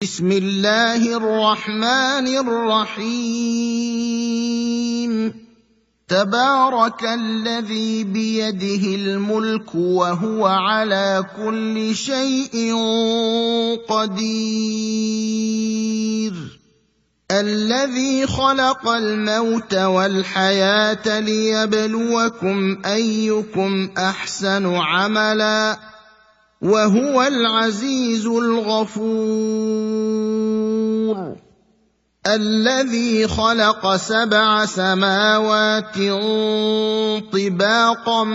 بسم اللہ الرحمن الرحیم تبارک الذی بیدہ الملک وہو علی کل شیء قدیر الذی خلق الموت والحیاة لیبلوکم ایکم احسن عملا وَهُوَ الْعَزِيزُ الْغَفُورُ الَّذِي خَلَقَ 7 سَمَاوَاتٍ طِبَاقًا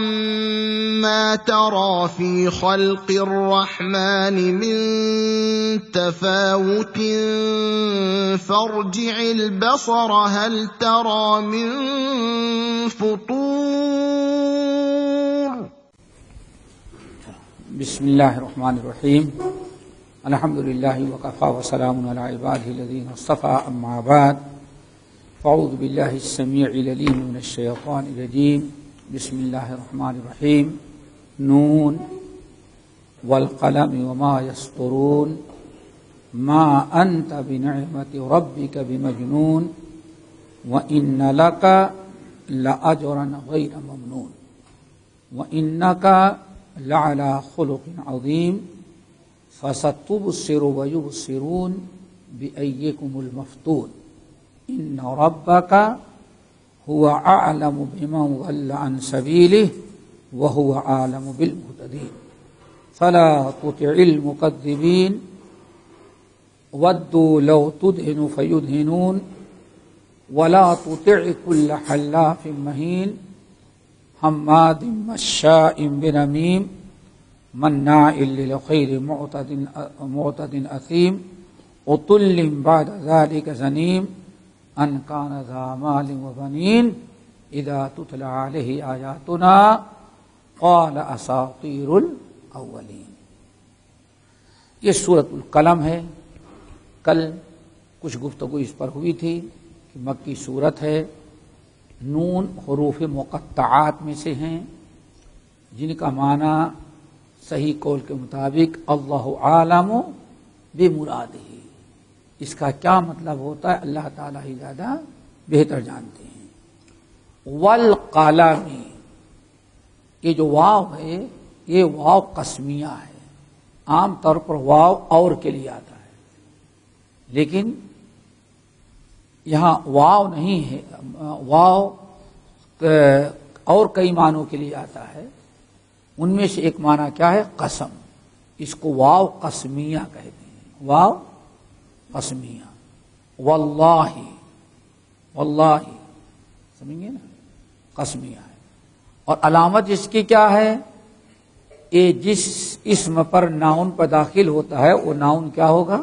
مَا تَرَى فِي خَلْقِ الرَّحْمَنِ مِن تَفَاوُتٍ فَارْجِعِ الْبَصَرَ هَلْ تَرَى مِن فُطُورٍ بسم اللہ الرحمن الرحیم الحمد للہ وکفی وسلام علی عبادہ الذین اصطفی اما بعد فاعوذ باللہ السمیع العلیم من الشیطان الرجیم بسم اللہ الرحمن الرحیم نون والقلم وما یسطرون ما انت بنعمت ربک بمجنون وان لک لاجرا غیر ممنون وانک لعلی خلق عظیم فستبصر ویبصرون بأیکم المفتون ان ربک هو اعلم بمن ضل عن سبیلہ وهو اعلم بالمہتدین فلا تطع المکذبین ودوا لو تدہن فیدہنون ولا تطع كل حلاف مہین حماد مشاء بنمیم مناع للخیر معتد اثیم عتل بعد ذلك زنیم ان کان ذا مال وبنین اذا تتلی علیہ آیاتنا قال اساطیر الاولین۔ یہ سورۃ القلم ہے۔ کل کچھ گفتگو اس پر ہوئی تھی کہ مکی سورت ہے، نون حروف مقطعات میں سے ہیں جن کا معنی صحیح قول کے مطابق اللہ عالم بمرادہ، اس کا کیا مطلب ہوتا ہے اللہ تعالیٰ ہی زیادہ بہتر جانتے ہیں۔ والقلم، یہ جو واو ہے یہ واو قسمیہ ہے، عام طور پر واو اور کے لیے آتا ہے، لیکن یہاں واو نہیں ہے، واو اور کئی معنوں کے لیے آتا ہے، ان میں سے ایک معنی کیا ہے؟ قسم۔ اس کو واو قسمیہ کہتے ہیں، واو قسمیہ۔ واللہ، واللہ سمجھیں گے نا، قسمیہ ہے۔ اور علامت اس کی کیا ہے؟ یہ جس اسم پر ناؤن پر داخل ہوتا ہے وہ ناؤن کیا ہوگا؟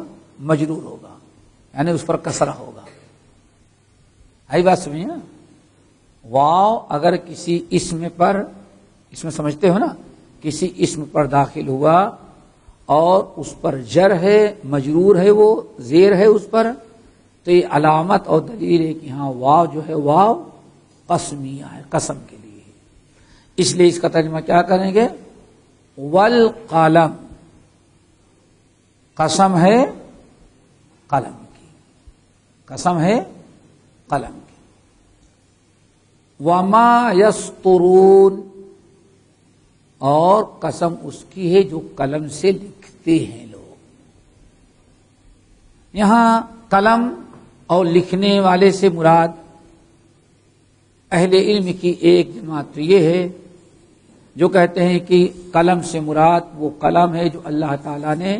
مجرور ہوگا، یعنی اس پر کسرہ ہوگا۔ آئی بات سمجھے نا؟ واو اگر کسی اسم پر، اس میں سمجھتے ہو نا، کسی اسم پر داخل ہوا اور اس پر جر ہے، مجرور ہے، وہ زیر ہے اس پر، تو یہ علامت اور دلیل ہے کہ ہاں واو جو ہے واو قسمیہ ہے، قسم کے لیے۔ اس لیے اس کا ترجمہ کیا کریں گے؟ والقلم، قسم ہے قلم کی، قسم ہے قلم کی۔ وما یسطرون، اور قسم اس کی ہے جو قلم سے لکھتے ہیں لوگ۔ یہاں قلم اور لکھنے والے سے مراد اہل علم کی ایک جماعت تو یہ ہے جو کہتے ہیں کہ قلم سے مراد وہ قلم ہے جو اللہ تعالیٰ نے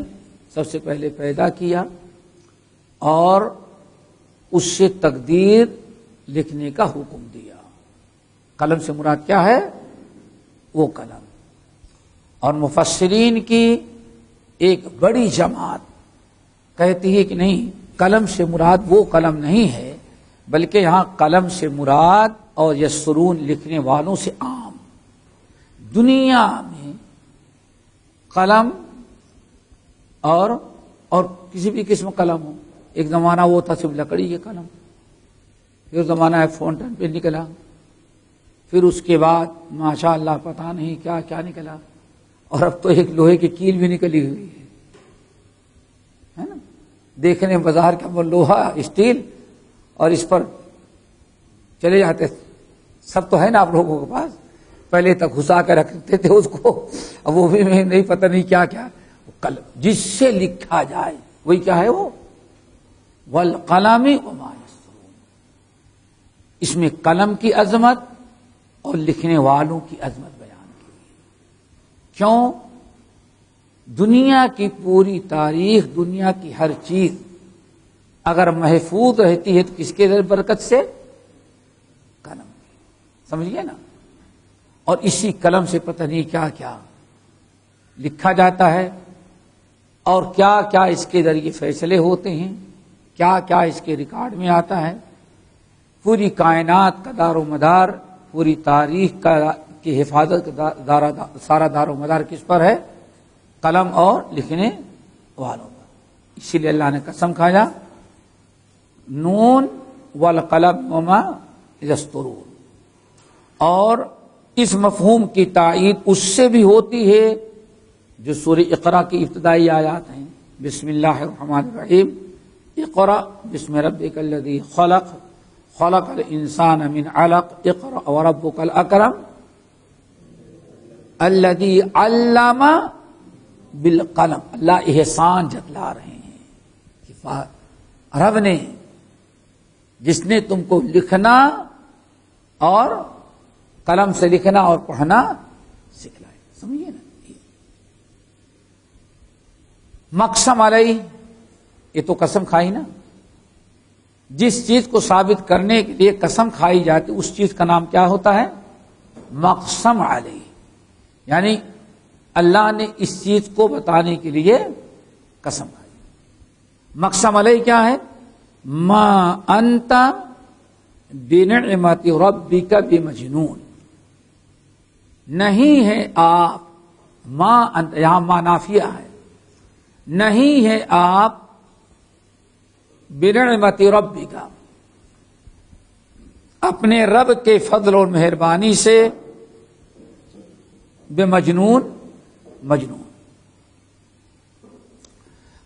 سب سے پہلے پیدا کیا اور اس سے تقدیر لکھنے کا حکم دیا۔ قلم سے مراد کیا ہے؟ وہ قلم۔ اور مفسرین کی ایک بڑی جماعت کہتی ہے کہ نہیں، قلم سے مراد وہ قلم نہیں ہے، بلکہ یہاں قلم سے مراد اور یسرون لکھنے والوں سے عام دنیا میں قلم اور کسی بھی قسم قلم ہو۔ ایک زمانہ وہ تھا صرف لکڑی کے قلم، پھر زمانہ ہے فونٹن پہ نکلا، پھر اس کے بعد ماشاء اللہ پتہ نہیں کیا کیا نکلا، اور اب تو ایک لوہے کی کیل بھی نکلی ہوئی ہے نا۔ دیکھنے میں بازار کا وہ لوہا اسٹیل اور اس پر چلے جاتے تھے. سب تو ہے نا آپ لوگوں کے پاس, پہلے تک گھسا کے رکھتے تھے اس کو, اب وہ بھی نہیں پتہ نہیں کیا کیا. قلم جس سے لکھا جائے وہی کیا ہے وہ, والقلم وما یسطرون. اس میں قلم کی عظمت اور لکھنے والوں کی عظمت بیان کی. کیوں؟ دنیا کی پوری تاریخ, دنیا کی ہر چیز اگر محفوظ رہتی ہے تو کس کے برکت سے؟ قلم. سمجھیے نا. اور اسی قلم سے پتہ نہیں کیا کیا لکھا جاتا ہے, اور کیا کیا اس کے ذریعے فیصلے ہوتے ہیں, کیا کیا اس کے ریکارڈ میں آتا ہے. پوری کائنات کا دار و مدار, پوری تاریخ کی حفاظت کا سارا دار و مدار کس پر ہے؟ قلم اور لکھنے والوں پر. اسی لیے اللہ نے قسم کھایا, نون والقلم وما یسطرون. اور اس مفہوم کی تائید اس سے بھی ہوتی ہے جو سورہ اقرا کی ابتدائی آیات ہیں. بسم اللہ الرحمن الرحیم, اقرا بسم ربک الذی خلق خلق الانسان من علق اقرا وربک الاکرم الذی علم بالقلم. اللہ احسان جتلا رہے ہیں کہ رب نے جس نے تم کو لکھنا اور قلم سے لکھنا اور پڑھنا سکھلایا. سمجھیے نا. مقسم علیہ, یہ تو قسم کھائی نا. جس چیز کو ثابت کرنے کے لیے قسم کھائی جاتی اس چیز کا نام کیا ہوتا ہے؟ مقسم علیہ. یعنی اللہ نے اس چیز کو بتانے کے لیے قسم کھائی. مقسم علیہ کیا ہے؟ ما انت بنعمت ربک بمجنون. نہیں ہے آپ, ما انت یہاں ما نافیہ ہے, نہیں ہے آپ بنعمت ربک اپنے رب کے فضل و مہربانی سے بمجنون, مجنون.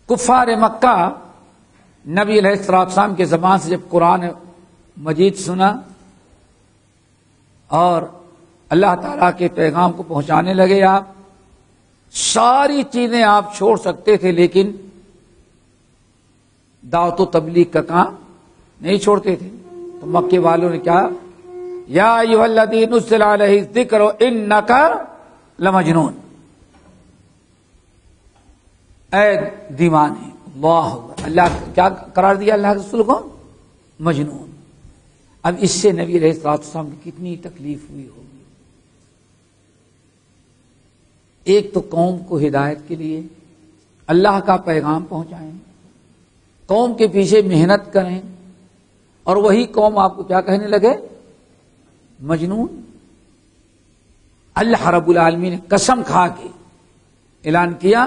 کفار مکہ نبی علیہ السلام کے زبان سے جب قرآن مجید سنا اور اللہ تعالیٰ کے پیغام کو پہنچانے لگے, آپ ساری چیزیں آپ چھوڑ سکتے تھے لیکن دعوت و تبلیغ کا کام نہیں چھوڑتے تھے. تو مکے والوں نے کیا, یا ایھا الذی نزل علیہ الذکر انک لمجنون, اے دیوانے. اللہ کیا قرار دیا اللہ کے رسول کو؟ مجنون. اب اس سے نبی علیہ السلام کی کتنی تکلیف ہوئی ہوگی. ایک تو قوم کو ہدایت کے لیے اللہ کا پیغام پہنچائیں, قوم کے پیچھے محنت کریں, اور وہی قوم آپ کو کیا کہنے لگے؟ مجنون. اللہ رب العالمین نے قسم کھا کے اعلان کیا,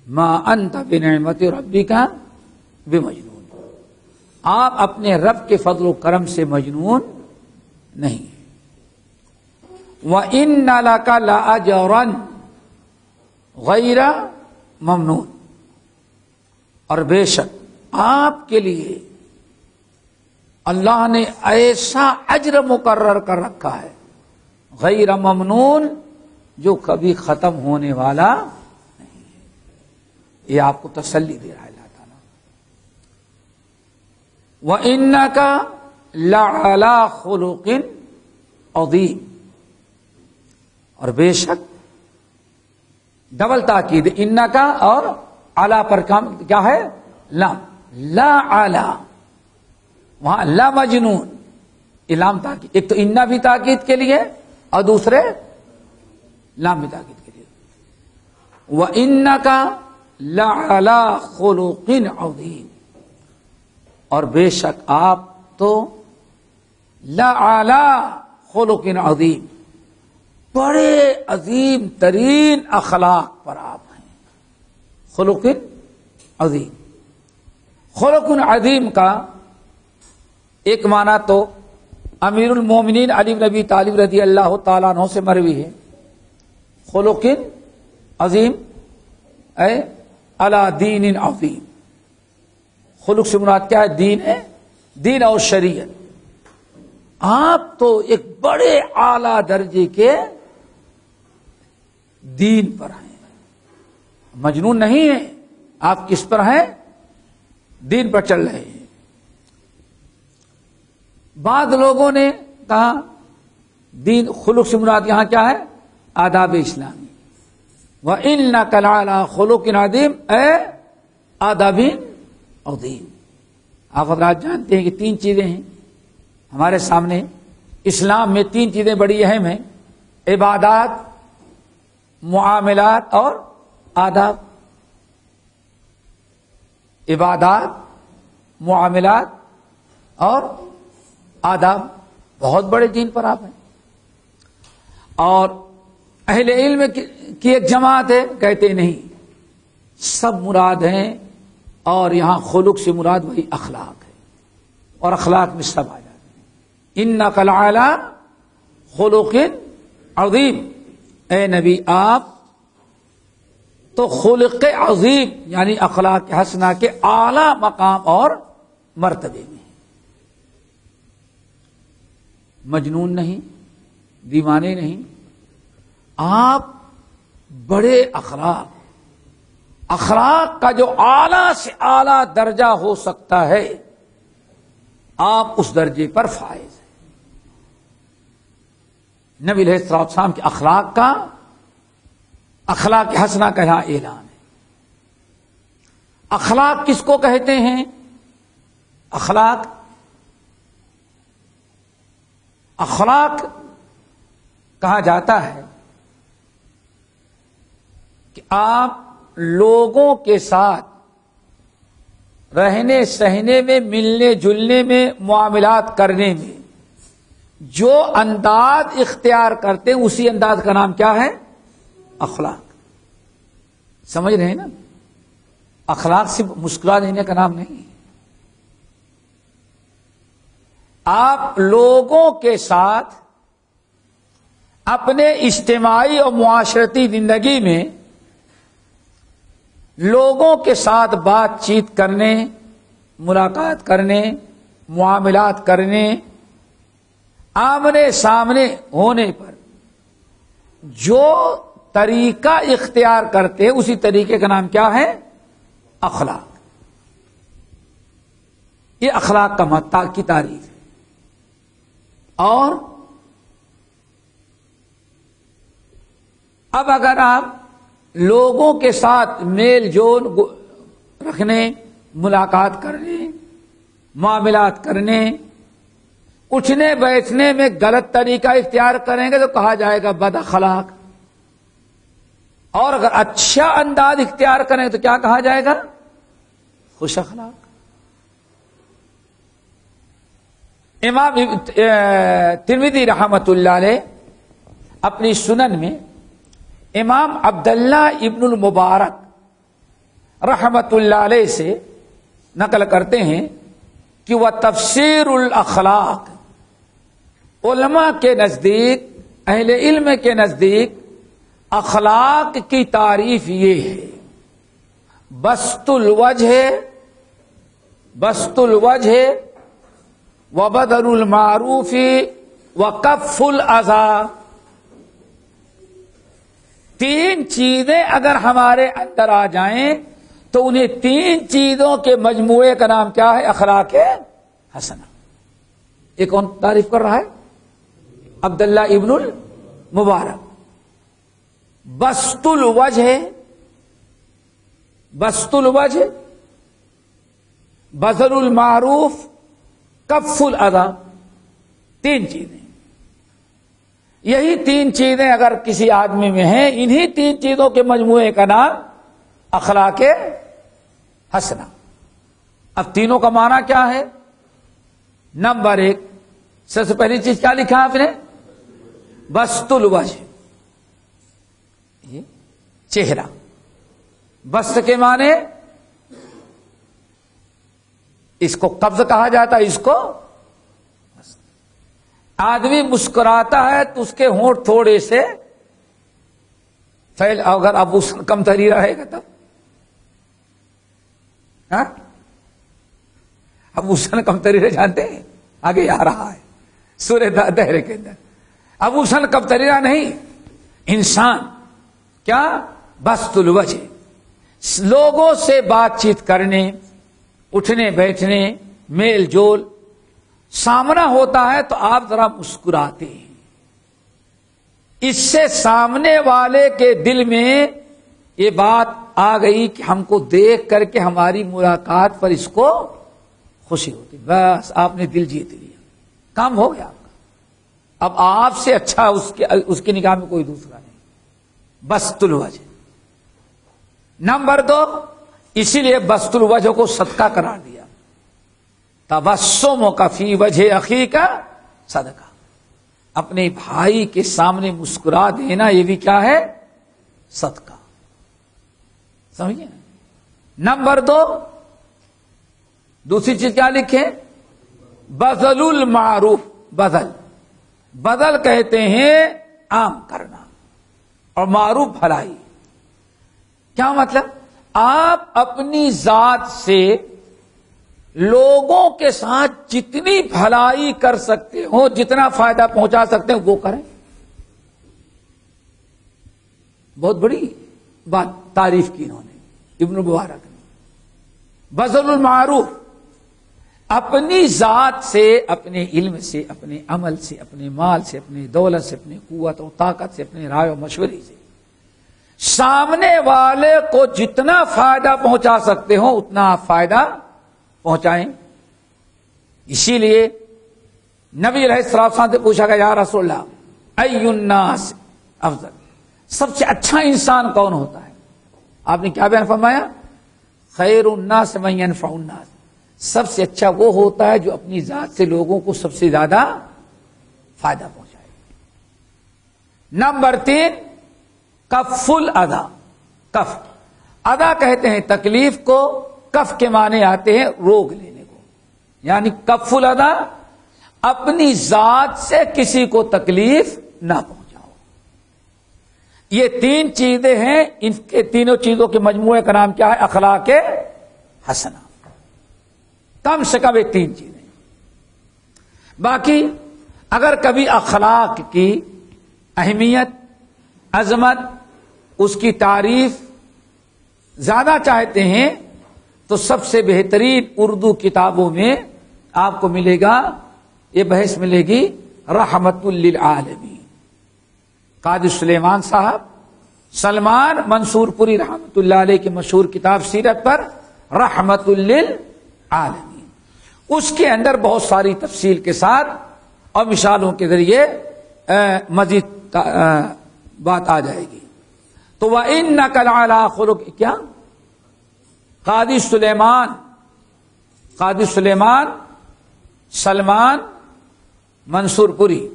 ما انت بنعمت ربک بمجنون. آپ اپنے رب کے فضل و کرم سے مجنون نہیں. وَإِنَّ لَكَ لَأَجْرًا غَيْرَ مَمْنُونٍ. اور بے شک آپ کے لیے اللہ نے ایسا اجر مقرر کر رکھا ہے, غیر ممنون, جو کبھی ختم ہونے والا نہیں ہے. یہ آپ کو تسلی دے رہا ہے اللہ تعالیٰ. وَإِنَّكَ لَعَلَىٰ خُلُقٍ عَظِيمٍ. اور بے شک ڈبل تاکید, انا کا اور اعلی پر کام کیا ہے؟ لام. لا اعلی, وہاں لا مجنون, لام تاکید. ایک تو انا بھی تاکید کے لیے اور دوسرے لام بھی تاکید کے لیے. وَإِنَّكَ لَعَلَىٰ خُلُقٍ عَظِيمٍ. اور بے شک آپ تو لَعَلَىٰ خُلُقٍ عَظِيمٍ, بڑے عظیم ترین اخلاق پر آپ ہیں. خلق عظیم. خلق عظیم کا ایک معنی تو امیر المومنین علی بن ابی طالب رضی اللہ تعالیٰ عنہ سے مروی ہے. خلق عظیم اے علی دین عظیم, خلق سے مراد کیا ہے؟ دین ہے، دین اور شریعت. آپ تو ایک بڑے اعلی درجے کے دین پر ہیں، مجنون نہیں ہیں. آپ کس پر ہیں؟ دین پر چل رہے ہیں. بعض لوگوں نے کہا دین خلق سے مراد یہاں کیا ہے؟ آداب اسلامی. وَإِنَّكَ لَعَلَىٰ خُلُقٍ عَظِيمٍ، اے آداب عظیم. آپ حضرات جانتے ہیں کہ 3 چیزیں ہیں ہمارے سامنے. اسلام میں 3 چیزیں بڑی اہم ہیں: عبادات، معاملات اور آداب. عبادات، معاملات اور آداب. بہت بڑے دین پر آپ ہیں. اور اہل علم کی ایک جماعت ہے کہتے نہیں، سب مراد ہیں، اور یہاں خلق سے مراد وہی اخلاق ہے، اور اخلاق میں سب آ جاتے ہیں. اِنَّكَ لَعَلَىٰ خُلُقٍ عَظِيمٍ، اے نبی آپ تو خلق عظیم یعنی اخلاق حسنہ کے اعلی مقام اور مرتبے میں. مجنون نہیں، دیوانے نہیں، آپ بڑے اخلاق کا جو اعلی سے اعلی درجہ ہو سکتا ہے، آپ اس درجے پر فائز ہیں. نبی علیہ الصلوۃ والسلام کے اخلاق حسنہ کا یہاں اعلان ہے. اخلاق کس کو کہتے ہیں؟ اخلاق کہا جاتا ہے کہ آپ لوگوں کے ساتھ رہنے سہنے میں، ملنے جلنے میں، معاملات کرنے میں جو انداز اختیار کرتے ہیں اسی انداز کا نام کیا ہے؟ اخلاق. سمجھ رہے ہیں نا؟ اخلاق صرف مسکرا دینے کا نام نہیں. آپ لوگوں کے ساتھ اپنے اجتماعی اور معاشرتی زندگی میں لوگوں کے ساتھ بات چیت کرنے، ملاقات کرنے، معاملات کرنے، آمنے سامنے ہونے پر جو طریقہ اختیار کرتے ہیں اسی طریقے کا نام کیا ہے؟ اخلاق. یہ اخلاق کا کی تعریف ہے. اور اب اگر آپ لوگوں کے ساتھ میل جول رکھنے، ملاقات کرنے، معاملات کرنے، اٹھنے بیٹھنے میں غلط طریقہ اختیار کریں گے تو کہا جائے گا بد اخلاق، اور اگر اچھا انداز اختیار کریں تو کیا کہا جائے گا؟ خوش اخلاق. امام ترمذی رحمۃ اللہ علیہ اپنی سنن میں امام عبداللہ ابن المبارک رحمۃ اللہ علیہ سے نقل کرتے ہیں کہ وہ تفسیر الاخلاق، علماء کے نزدیک، اہل علم کے نزدیک اخلاق کی تعریف یہ ہے: بسط الوجہ وبذل المعروف وکف الاذی. 3 چیزیں اگر ہمارے اندر آ جائیں تو انہیں 3 چیزوں کے مجموعے کا نام کیا ہے؟ اخلاق حسنہ. یہ کون تعریف کر رہا ہے؟ عبداللہ ابن المبارک. بسط الوجہ، بذل المعروف، کف الاذی. 3 چیزیں. یہی 3 چیزیں اگر کسی آدمی میں ہیں، انہی 3 چیزوں کے مجموعے کا نام اخلاق حسنہ. اب تینوں کا معنی کیا ہے؟ نمبر 1، سب سے پہلی چیز کیا لکھا آپ نے؟ بسط الوجہ، چہرہ. بسط کے معنی اس کو قبض کہا جاتا ہے. اس کو آدمی مسکراتا ہے تو اس کے ہونٹ تھوڑے سے پھیل، اگر اب اس کم تری رہے گا تب ابو سن قمطریرہ جانتے ہیں؟ آگے آ رہا ہے سورہ دہر کے اندر. ابو سن قمطریرہ نہیں، انسان کیا بسط الوجہ، لوگوں سے بات چیت کرنے، اٹھنے بیٹھنے، میل جول، سامنا ہوتا ہے تو آپ ذرا مسکراتے ہیں. اس سے سامنے والے کے دل میں یہ بات آ گئی کہ ہم کو دیکھ کر کے ہماری ملاقات پر اس کو خوشی ہوتی، بس آپ نے دل جیت لیا، کام ہو گیا آپ کا. اب آپ سے اچھا اس کی نگاہ میں کوئی دوسرا نہیں. بسط الوجہ. نمبر 2، اسی لیے بسط الوجہ کو صدقہ قرار دیا. تبسمک فی وجہ اخیک صدقہ. اپنے بھائی کے سامنے مسکرا دینا یہ بھی کیا ہے؟ صدقہ. سمجھے؟ نمبر 2، دوسری چیز کیا لکھیں؟ بذل المعروف. بدل کہتے ہیں عام کرنا، اور معروف بھلائی. کیا مطلب؟ آپ اپنی ذات سے لوگوں کے ساتھ جتنی بھلائی کر سکتے ہو، جتنا فائدہ پہنچا سکتے ہیں وہ کریں. بہت بڑی بات تعریف کی انہوں نے ابن مبارک نے. بذل المعروف، اپنی ذات سے، اپنے علم سے، اپنے عمل سے، اپنے مال سے، اپنی دولت سے، اپنی قوت و طاقت سے، اپنے رائے و مشورے سے سامنے والے کو جتنا فائدہ پہنچا سکتے ہو اتنا آپ فائدہ پہنچائیں. اسی لیے نبی علیہ السلام سے پوچھا گیا، یا رسول اللہ ای الناس افضل، سب سے اچھا انسان کون ہوتا ہے؟ آپ نے کیا بیان فرمایا؟ خیر الناس من ينفع الناس. سب سے اچھا وہ ہوتا ہے جو اپنی ذات سے لوگوں کو سب سے زیادہ فائدہ پہنچائے. نمبر 3، کف الاذى. کف ادا کہتے ہیں تکلیف کو، کف کے معنی آتے ہیں روک لینے کو. یعنی کف الاذى، اپنی ذات سے کسی کو تکلیف نہ پہنچاؤ. یہ 3 چیزیں ہیں. ان کے تینوں چیزوں کے مجموعے کا نام کیا ہے؟ اخلاق حسنہ. کم سے کم یہ 3 چیزیں. باقی اگر کبھی اخلاق کی اہمیت، عظمت، اس کی تعریف زیادہ چاہتے ہیں تو سب سے بہترین اردو کتابوں میں آپ کو ملے گا، یہ بحث ملے گی رحمت للعالمین. قاضی سلیمان صاحب سلمان منصور پوری رحمت اللہ علیہ کی مشہور کتاب سیرت پر رحمت للعالمین. اس کے اندر بہت ساری تفصیل کے ساتھ اور مثالوں کے ذریعے مزید بات آ جائے گی. تو وَإِنَّكَ لَعَلَىٰ خُلُقٍ، کیا قاضی سلیمان سلمان منصور پوری،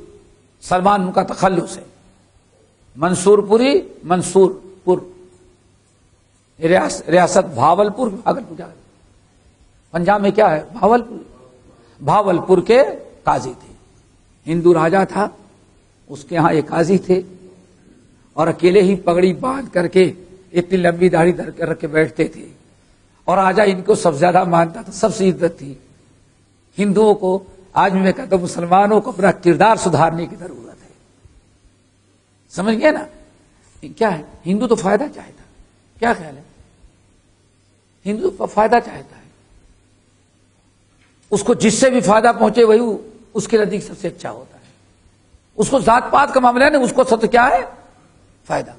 سلمان ان کا تخلص ہے، منصور پوری، منصور پور ریاست بھاولپور، پنجاب میں کیا ہے؟ بھاولپور کے قاضی تھے. ہندو راجا تھا، اس کے ہاں ایک قاضی تھے، اور اکیلے ہی پگڑی باندھ کر کے اتنی لمبی داڑھی رکھ کے بیٹھتے تھے، اور راجا ان کو سب سے زیادہ مانتا تھا، سب سے عزت تھی. ہندوؤں کو، آج میں کہتا ہوں مسلمانوں کو اپنا کردار سدھارنے کی ضرورت ہے. سمجھ گئے نا؟ کیا ہے؟ ہندو تو فائدہ چاہتا. کیا خیال ہے؟ ہندو فائدہ چاہتا ہے، اس کو جس سے بھی فائدہ پہنچے وہی اس کے نزدیک سب سے اچھا ہوتا ہے. اس کو ذات پات کا معاملہ نہیں، اس کو سب سے کیا ہے؟ فائدہ.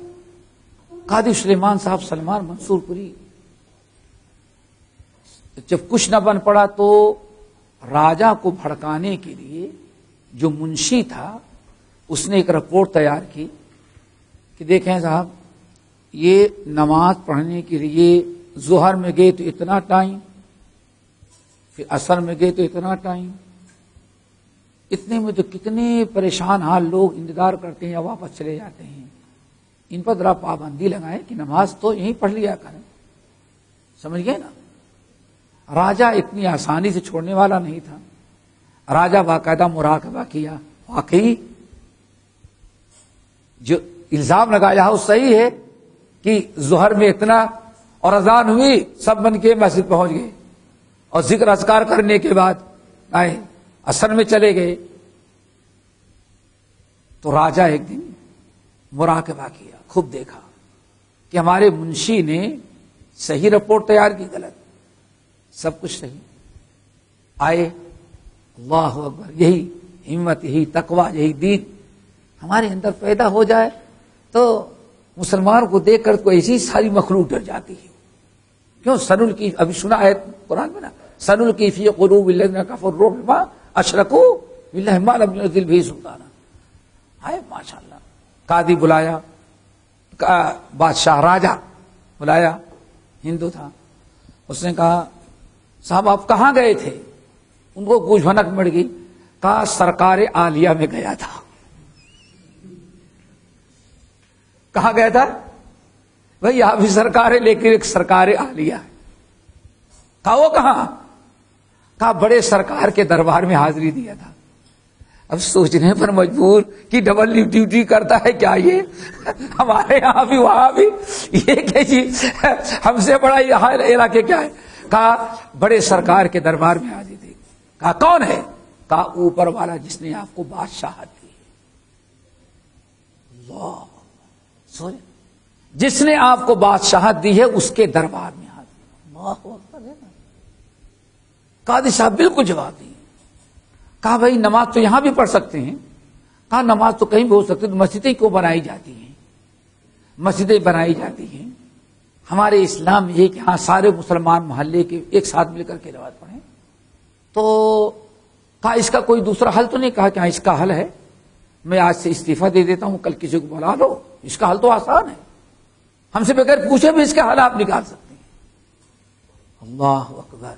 قاضی سلیمان صاحب سلمان منصور پوری جب کچھ نہ بن پڑا تو راجا کو بھڑکانے کے لیے جو منشی تھا اس نے ایک رپورٹ تیار کی کہ دیکھیں صاحب، یہ نماز پڑھنے کے لیے ظہر میں گئے تو اتنا ٹائم، پھر عصر میں گئے تو اتنا ٹائم، اتنے میں تو کتنے پریشان حال لوگ انتظار کرتے ہیں یا واپس چلے جاتے ہیں. ان پر ذرا پابندی لگائیں کہ نماز تو یہیں پڑھ لیا کریں. سمجھ گئے نا؟ راجا اتنی آسانی سے چھوڑنے والا نہیں تھا. راجا باقاعدہ مراقبہ کیا، واقعی جو الزام لگایا وہ صحیح ہے کہ ظہر میں اتنا، اور اذان ہوئی سب بن کے مسجد پہنچ گئے. اور ذکر اذکار کرنے کے بعد آئے اثر میں چلے گئے. تو راجا ایک دن مراقبہ کیا، خوب دیکھا کہ ہمارے منشی نے صحیح رپورٹ تیار کی، غلط، سب کچھ صحیح. آئے، اللہ اکبر، یہی ہمت، یہی تقوی، یہی دین ہمارے اندر پیدا ہو جائے تو مسلمان کو دیکھ کر تو ایسی ساری مخلوق ڈر جاتی ہے. کیوں؟ سنل کی، ابھی سنا ہے قرآن میں نا، سنل کی فی قلوب الذین کفروا بما اشرکوا باللہ ما لم ينزل به سلطانا. ہے ماشاءاللہ. قاضی بلایا، بادشاہ راجا بلایا، ہندو تھا. اس نے کہا صاحب آپ کہاں گئے تھے؟ ان کو گوجھ بھنک مڑ گئی. کہا سرکار عالیہ میں گیا تھا. کہاں گیا تھا؟ بھائی آپ بھی سرکار ہے لیکن ایک سرکار عالیہ ہے. کہا وہ کہاں؟ کہا بڑے سرکار کے دربار میں حاضری دیا تھا. اب سوچنے پر مجبور کہ ڈبل ڈیوٹی کرتا ہے کیا یہ؟ ہمارے یہاں بھی وہاں بھی، یہ کہ جی ہم سے بڑا یہاں علاقے کیا ہے؟ کہا بڑے سرکار کے دربار میں حاضری دی. کہا کون ہے؟ کہا اوپر والا جس نے آپ کو بادشاہت دی. اللہ، سوچ، جس نے آپ کو بادشاہت دی ہے اس کے دربار میں حاضر. اللہ اکبر ہے نا. قاضی صاحب بالکل جواب دیے. کہا بھائی نماز تو یہاں بھی پڑھ سکتے ہیں. کہا نماز تو کہیں بھی ہو سکتی ہے، مسجدیں کیوں بنائی جاتی ہیں؟ مسجدیں بنائی جاتی ہیں ہمارے اسلام میں یہ کہ ہاں سارے مسلمان محلے کے ایک ساتھ مل کر کے نماز پڑھیں. تو کہا اس کا کوئی دوسرا حل تو نہیں؟ کہا کہ ہاں اس کا حل ہے، میں آج سے استعفیٰ دے دیتا ہوں، کل کسی کو بلا لو، اس کا حل تو آسان ہے، ہم سے بغیر پوچھے بھی اس کا حل آپ نکال سکتے ہیں. اللہ اکبر.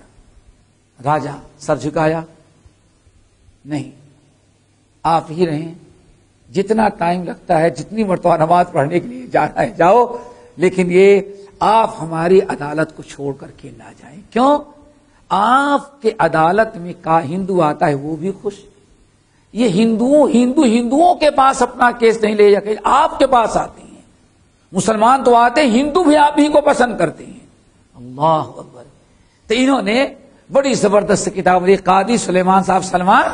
راجا سر جھکایا، نہیں آپ ہی رہیں، جتنا ٹائم لگتا ہے، جتنی مرتبہ نماز پڑھنے کے لیے جانا ہے جاؤ، لیکن یہ آپ ہماری عدالت کو چھوڑ کر کے نہ جائیں. کیوں؟ آپ کے عدالت میں کا ہندو آتا ہے وہ بھی خوش. یہ ہندوؤں کے پاس اپنا کیس نہیں لے جاتے، آپ کے پاس آتے ہیں. مسلمان تو آتے ہیں، ہندو بھی آپ ہی کو پسند کرتے ہیں. اللہ اکبر. تو انہوں نے بڑی زبردست کتاب دی. قاضی سلیمان صاحب سلمان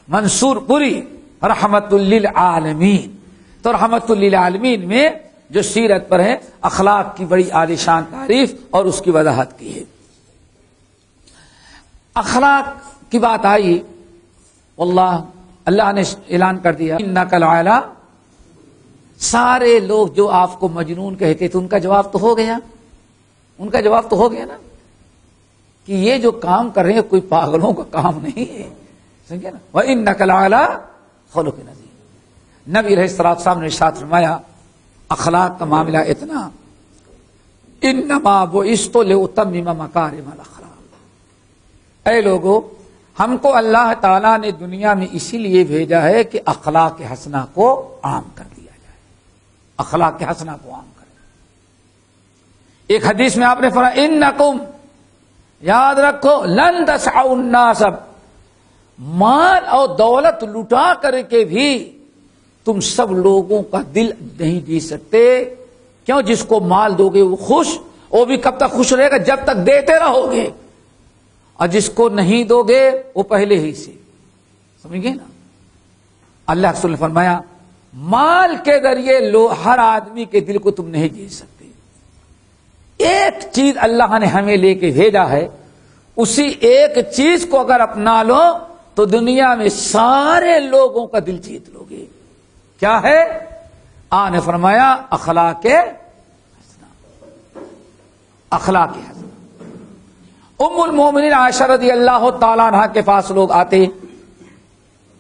منصور پوری رحمت للعالمین. تو رحمت للعالمین میں جو سیرت پر ہے، اخلاق کی بڑی عالیشان تعریف اور اس کی وضاحت کی ہے. اخلاق کی بات آئی، واللہ اللہ نے اعلان کر دیا انک لعلی. سارے لوگ جو آپ کو مجنون کہتے تھے ان کا جواب تو ہو گیا، ان کا جواب تو ہو گیا نا کہ یہ جو کام کر رہے ہیں کوئی پاگلوں کا کام نہیں ہے. سمجھے نا؟ وَإِنَّكَ لَعَلَىٰ خُلُقٍ عَظِيمٍ. نبی علیہ الصلوۃ والسلام نے ارشاد فرمایا اخلاق کا معاملہ اتنا، انما بعثت لأتمم مکارم الاخلاق. اے لوگو، ہم کو اللہ تعالیٰ نے دنیا میں اسی لیے بھیجا ہے کہ اخلاق حسنہ کو عام کر دیا جائے. اخلاق حسنہ کو عام کریں. ایک حدیث میں آپ نے فرمایا انکم، یاد رکھو، لن تسعوا الناس، مال اور دولت لٹا کر کے بھی تم سب لوگوں کا دل نہیں جیت سکتے. کیوں؟ جس کو مال دو گے وہ خوش، وہ بھی کب تک خوش رہے گا؟ جب تک دیتے رہو گے. اور جس کو نہیں دو گے وہ پہلے ہی سے، سمجھ گئے نا؟ اللہ رسول نے فرمایا مال کے ذریعے ہر آدمی کے دل کو تم نہیں جیت سکتے. ایک چیز اللہ نے ہمیں لے کے بھیجا ہے، اسی ایک چیز کو اگر اپنا لو تو دنیا میں سارے لوگوں کا دل جیت لو گے. کیا ہے؟ آن فرمایا اخلاق حسنہ. اخلاق حسنہ. ام المومنین عائشہ رضی اللہ تعالیٰ عنہ کے پاس لوگ آتے،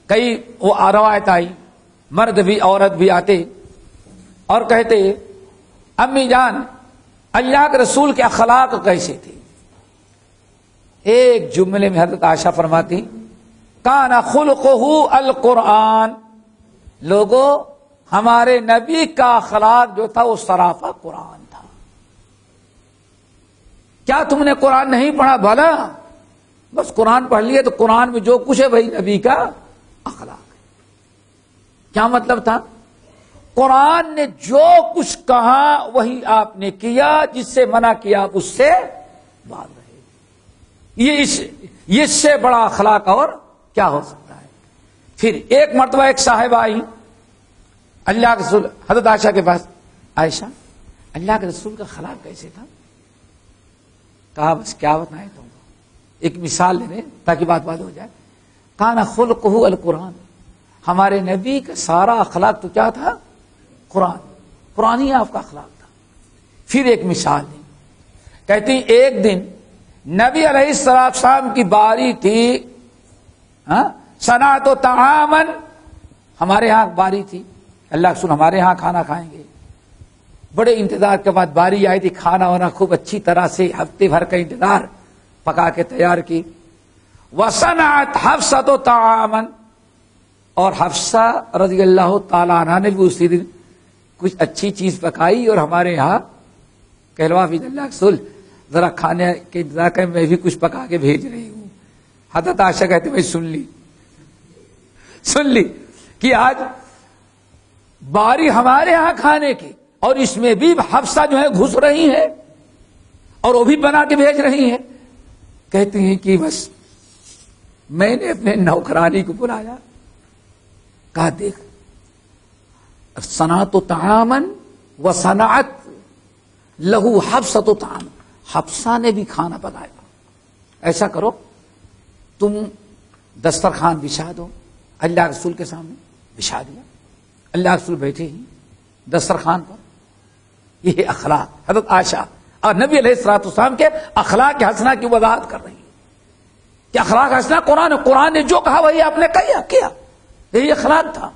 کئی وہ روایت آئی، مرد بھی عورت بھی آتے اور کہتے امی جان اللہ کے رسول کے اخلاق کیسے تھے؟ ایک جملے میں حضرت عائشہ فرماتی کان خلقہ القرآن. لوگوں، ہمارے نبی کا اخلاق جو تھا وہ سراپا قرآن تھا. کیا تم نے قرآن نہیں پڑھا؟ بھلا بس قرآن پڑھ لیے تو قرآن میں جو کچھ ہے وہی نبی کا اخلاق ہے. کیا مطلب تھا؟ قرآن نے جو کچھ کہا وہی آپ نے کیا، جس سے منع کیا آپ اس سے باز رہے. یہ اس سے بڑا اخلاق اور کیا ہو سکتا ہے؟ پھر ایک مرتبہ ایک صاحبہ آئی اللہ کے رسول حضرت عائشہ کے پاس، عائشہ اللہ کے رسول کا اخلاق کیسے تھا؟ کہا بس کیا بتائیں تم کو، ایک مثال لے رہے تاکہ بات ہو جائے۔ کان خلقہ القرآن، ہمارے نبی کا سارا اخلاق تو کیا تھا؟ قرآن، قرآنی آپ کا اخلاق تھا۔ پھر ایک مثال دی، کہتی ایک دن نبی علیہ السلام کی باری تھی، صنعت و طعامن، ہمارے ہاں باری تھی، اللہ کے رسول ہمارے ہاں کھانا کھائیں گے، بڑے انتظار کے بعد باری آئی تھی، کھانا وانا خوب اچھی طرح سے ہفتے بھر کا انتظار پکا کے تیار کی۔ وصنعت حفصۃ طعامن، اور حفصہ رضی اللہ تعالی عنہا نے بھی اسی دن کچھ اچھی چیز پکائی اور ہمارے یہاں کہلوا بھی اللہ کے رسول ذرا کھانے کے انتظار کریں، میں بھی کچھ پکا کے بھیج رہی ہوں۔ حضرت عائشہ کہتے میں سن لی کہ آج باری ہمارے ہاں کھانے کی، اور اس میں بھی حفصہ جو ہے گھس رہی ہے اور وہ بھی بنا کے بھیج رہی ہے۔ کہتی ہیں کہ بس میں نے اپنے نوکرانی کو بلایا، کہا دیکھ صنعت طعامن و صنعت لہو حفصۃ طعام، حفصہ نے بھی کھانا پکایا، ایسا کرو تم دسترخوان بچھا دو۔ اللہ رسول کے سامنے بچھا دیا، اللہ رسول بیٹھے ہی دسترخوان پر۔ یہ اخلاق حضرت عائشہ اور نبی علیہ الصلوۃ والسلام کے اخلاق حسنہ کی وضاحت کر رہی ہے کہ اخلاق حسنہ قرآن نے جو کہا وہی آپ نے کیا، یہی اخلاق تھا۔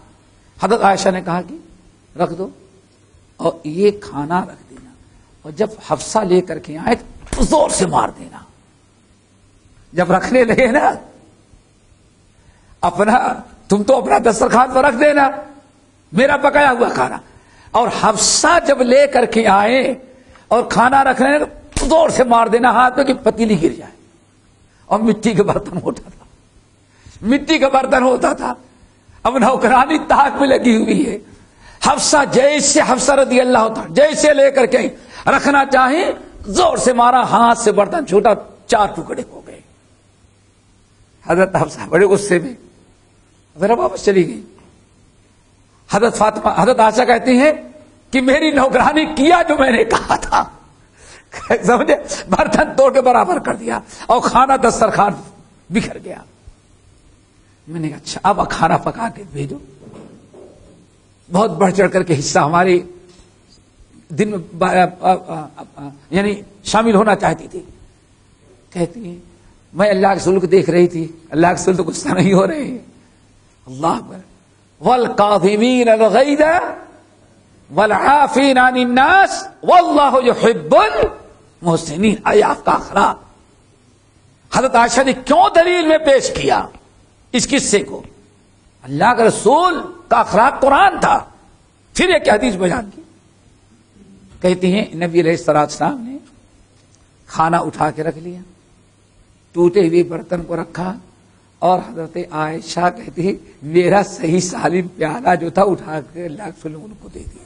حضرت عائشہ نے کہا کہ رکھ دو اور یہ کھانا رکھ دینا، اور جب حفصہ لے کر کے آئے تو زور سے مار دینا، جب رکھنے لگے نا تم تو اپنا دسترخوان پر رکھ دینا میرا پکایا ہوا کھانا، اور حفصہ جب لے کر کے آئے اور کھانا رکھنے تو زور سے مار دینا ہاتھ میں کہ پتیلی گر جائے، اور مٹی کا برتن ہوتا تھا، اب نوکرانی تاک میں لگی ہوئی ہے، حفصہ رضی اللہ تعالی جیسے لے کر کے رکھنا چاہیں زور سے مارا، ہاتھ سے برتن چھوٹا، 4 ٹکڑے ہو گئے۔ حضرت حفصہ بڑے غصے میں ذرا واپس چلی گئی۔ حضرت عائشہ کہتی ہیں کہ میری نوکرانی کیا جو میں نے کہا تھا، سمجھے، برتن توڑ کے برابر کر دیا اور کھانا دسترخوان بکھر گیا۔ میں نے کہا اچھا اب کھانا پکا کے بھیجو۔ بہت بڑھ چڑھ کر کے حصہ ہمارے دن یعنی شامل ہونا چاہتی تھی۔ کہتی ہے میں اللہ کے رسول کو دیکھ رہی تھی، اللہ کے رسول تو غصہ نہیں ہو رہے ہیں، اللہ اکبر، والکاظمین الغیظ والعافین عن الناس واللہ یحب المحسنین۔ آئے آپ کا اخلاق حضرت عائشہ نے کیوں دلیل میں پیش کیا اس قصے کو؟ اللہ کے رسول کا اخلاق قرآن تھا۔ پھر ایک حدیث بیان کی، کہتی ہیں نبی علیہ السلام نے کھانا اٹھا کے رکھ لیا، ٹوٹے ہوئے برتن کو رکھا، اور حضرت عائشہ کہتی ہے میرا صحیح سالم پیالہ جو تھا اٹھا کے اللہ کے رسول نے ان کو دے دیا۔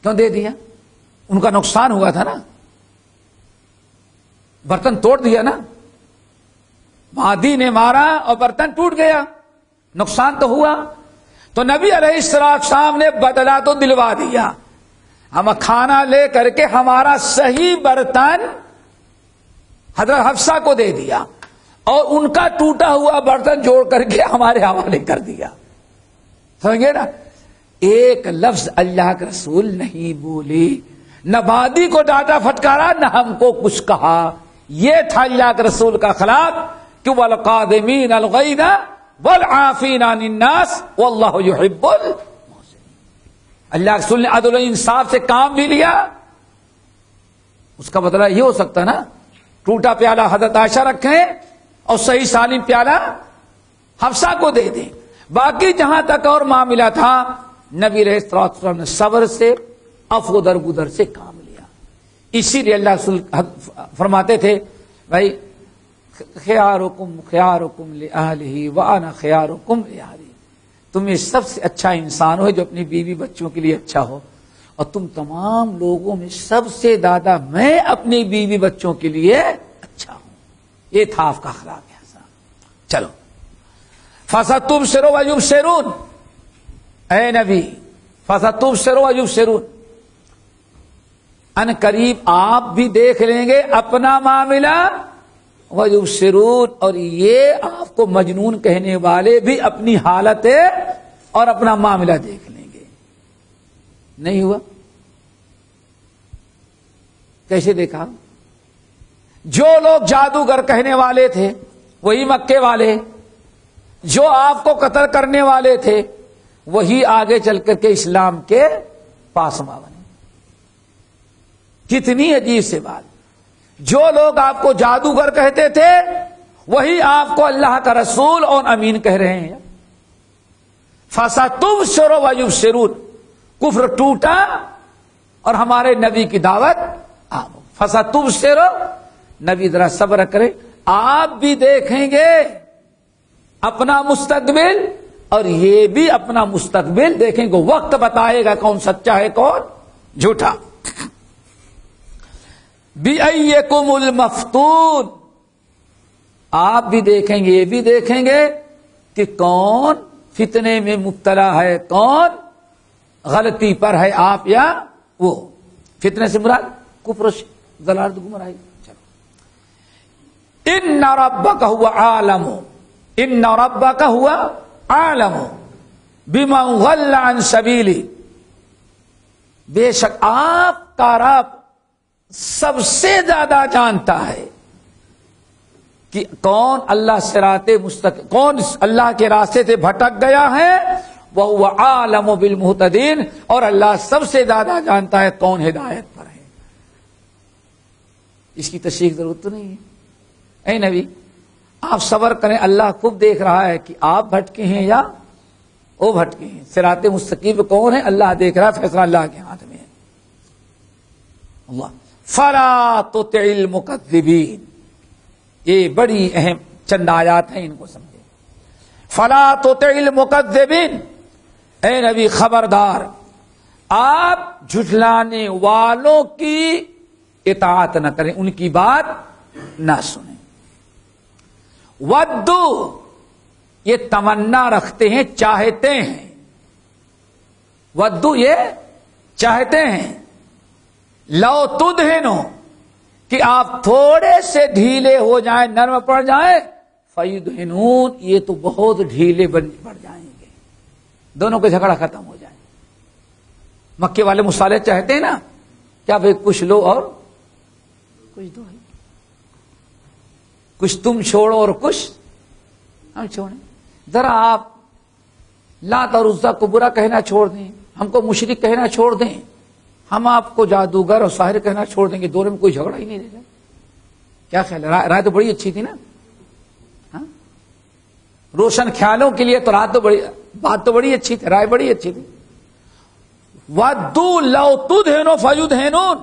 کیوں دے دیا؟ ان کا نقصان ہوا تھا نا، برتن توڑ دیا نا، مادی نے مارا اور برتن ٹوٹ گیا، نقصان تو ہوا۔ تو نبی علیہ السلام نے بدلہ تو دلوا دیا، ہم کھانا لے کر کے ہمارا صحیح برتن حضرت حفصہ کو دے دیا، اور ان کا ٹوٹا ہوا برتن جوڑ کر کے ہمارے حوالے کر دیا۔ سمجھے نا، ایک لفظ اللہ کے رسول نہیں بولے، نہ بادی کو ڈانٹا پھٹکارا نہ ہم کو کچھ کہا۔ یہ تھا اللہ کے رسول کا اخلاق کہ والقاظمین الغیظ والعافین عن الناس واللہ یحب المحسنین۔ اللہ کے رسول نے عدل و انصاف سے کام بھی لیا۔ اس کا بدلہ یہ ہو سکتا نا، ٹوٹا پیالہ حضرت عائشہ رکھیں اور صحیح سالم پیالہ حفصہ کو دے دیں۔ باقی جہاں تک اور معاملہ تھا نبی علیہ السلام نے صبر سے عفو درگزر سے کام لیا۔ اسی لیے اللہ رسول فرماتے تھے بھائی خیارکم خیارکم لأہلہ وانا خیارکم لأہلی، تم میں سب سے اچھا انسان ہو جو اپنی بیوی بچوں کے لیے اچھا ہو، اور تم تمام لوگوں میں سب سے زیادہ میں اپنے بیوی بچوں کے لیے اچھا ہوں. یہ تھا آپ کا اخلاق حسنہ. چلو فَسَتُبْصِرُ وَيُبْصِرُونَ، اے نبی فَسَتُبْصِرُ وَيُبْصِرُونَ، ان قریب آپ بھی دیکھ لیں گے اپنا معاملہ، وَيُبْصِرُونَ، اور یہ آپ کو مجنون کہنے والے بھی اپنی حالت اور اپنا معاملہ دیکھ لیں گے. نہیں ہوا؟ کیسے دیکھا؟ جو لوگ جادوگر کہنے والے تھے وہی مکے والے، جو آپ کو قتل کرنے والے تھے وہی آگے چل کر کے اسلام کے پاسباں بنے. کتنی عجیب سے بات. جو لوگ آپ کو جادوگر کہتے تھے وہی آپ کو اللہ کا رسول اور امین کہہ رہے ہیں. فَسَتُبْصِرُ وَيُبْصِرُونَ، کفر ٹوٹا اور ہمارے نبی کی دعوت عام. فَسَتُبْصِرُ، نبی ذرا صبر کرے، آپ بھی دیکھیں گے اپنا مستقبل اور یہ بھی اپنا مستقبل دیکھیں گے. وقت بتائے گا کون سچا ہے کون جھوٹا. بِأَيِّكُمُ الْمَفْتُونُ، آپ بھی دیکھیں گے یہ بھی دیکھیں گے کہ کون فتنے میں مبتلا ہے، کون غلطی پر ہے، آپ یا وہ. فتنے سے مراد کفر ضلالت گمراہی. چلو ان ربک هو عالم، ان ربک هو عالم بمن ضل عن سبیلہ، بے شک آپ کا رب سب سے زیادہ جانتا ہے کہ کون اللہ صراط مستقیم، کون اللہ کے راستے سے بھٹک گیا ہے. وَهُوَ عَالَمُ بِالْمُهْتَدِينَ، اور اللہ سب سے زیادہ جانتا ہے کون ہدایت پر ہے. اس کی تشریح کی ضرورت تو نہیں ہے. اے نبی آپ صبر کریں، اللہ خوب دیکھ رہا ہے کہ آپ بھٹکے ہیں یا وہ بھٹکے ہیں. صراط مستقیم کون ہے اللہ دیکھ رہا ہے، فیصلہ اللہ کے ہاتھ میں ہے. اللہ فَلَا تُطِعِ الْمُكَذِّبِينَ، یہ بڑی اہم چند آیات ہیں، ان کو سمجھیں. فَلَا تُطِعِ الْمُكَذِّبِينَ، اے نبی خبردار آپ جھٹلانے والوں کی اطاعت نہ کریں، ان کی بات نہ سنیں. ودو، یہ تمنا رکھتے ہیں، چاہتے ہیں. ودو یہ چاہتے ہیں. لو تدہنو، کہ آپ تھوڑے سے ڈھیلے ہو جائیں، نرم پڑ جائیں. فیدہنون، یہ تو بہت ڈھیلے پڑ جائیں گے، دونوں کا جھگڑا ختم ہو جائے. مکے والے مصالحہ چاہتے ہیں نا، کیا بھئی کچھ لو اور کچھ دو، کچھ تم چھوڑو اور کچھ ہم چھوڑیں. ذرا آپ لات اور عزا کو برا کہنا چھوڑ دیں، ہم کو مشرک کہنا چھوڑ دیں، ہم آپ کو جادوگر اور ساحر کہنا چھوڑ دیں گے، دونوں میں کوئی جھگڑا ہی نہیں رہے گا. کیا خیال ہے؟ رائے تو بڑی اچھی تھی نا. ہاں؟ روشن خیالوں کے لیے تو بات تو بڑی اچھی تھی، رائے بڑی اچھی تھی. وَدُّوا لَوْ تُدْهِنُ فَيُدْهِنُونَ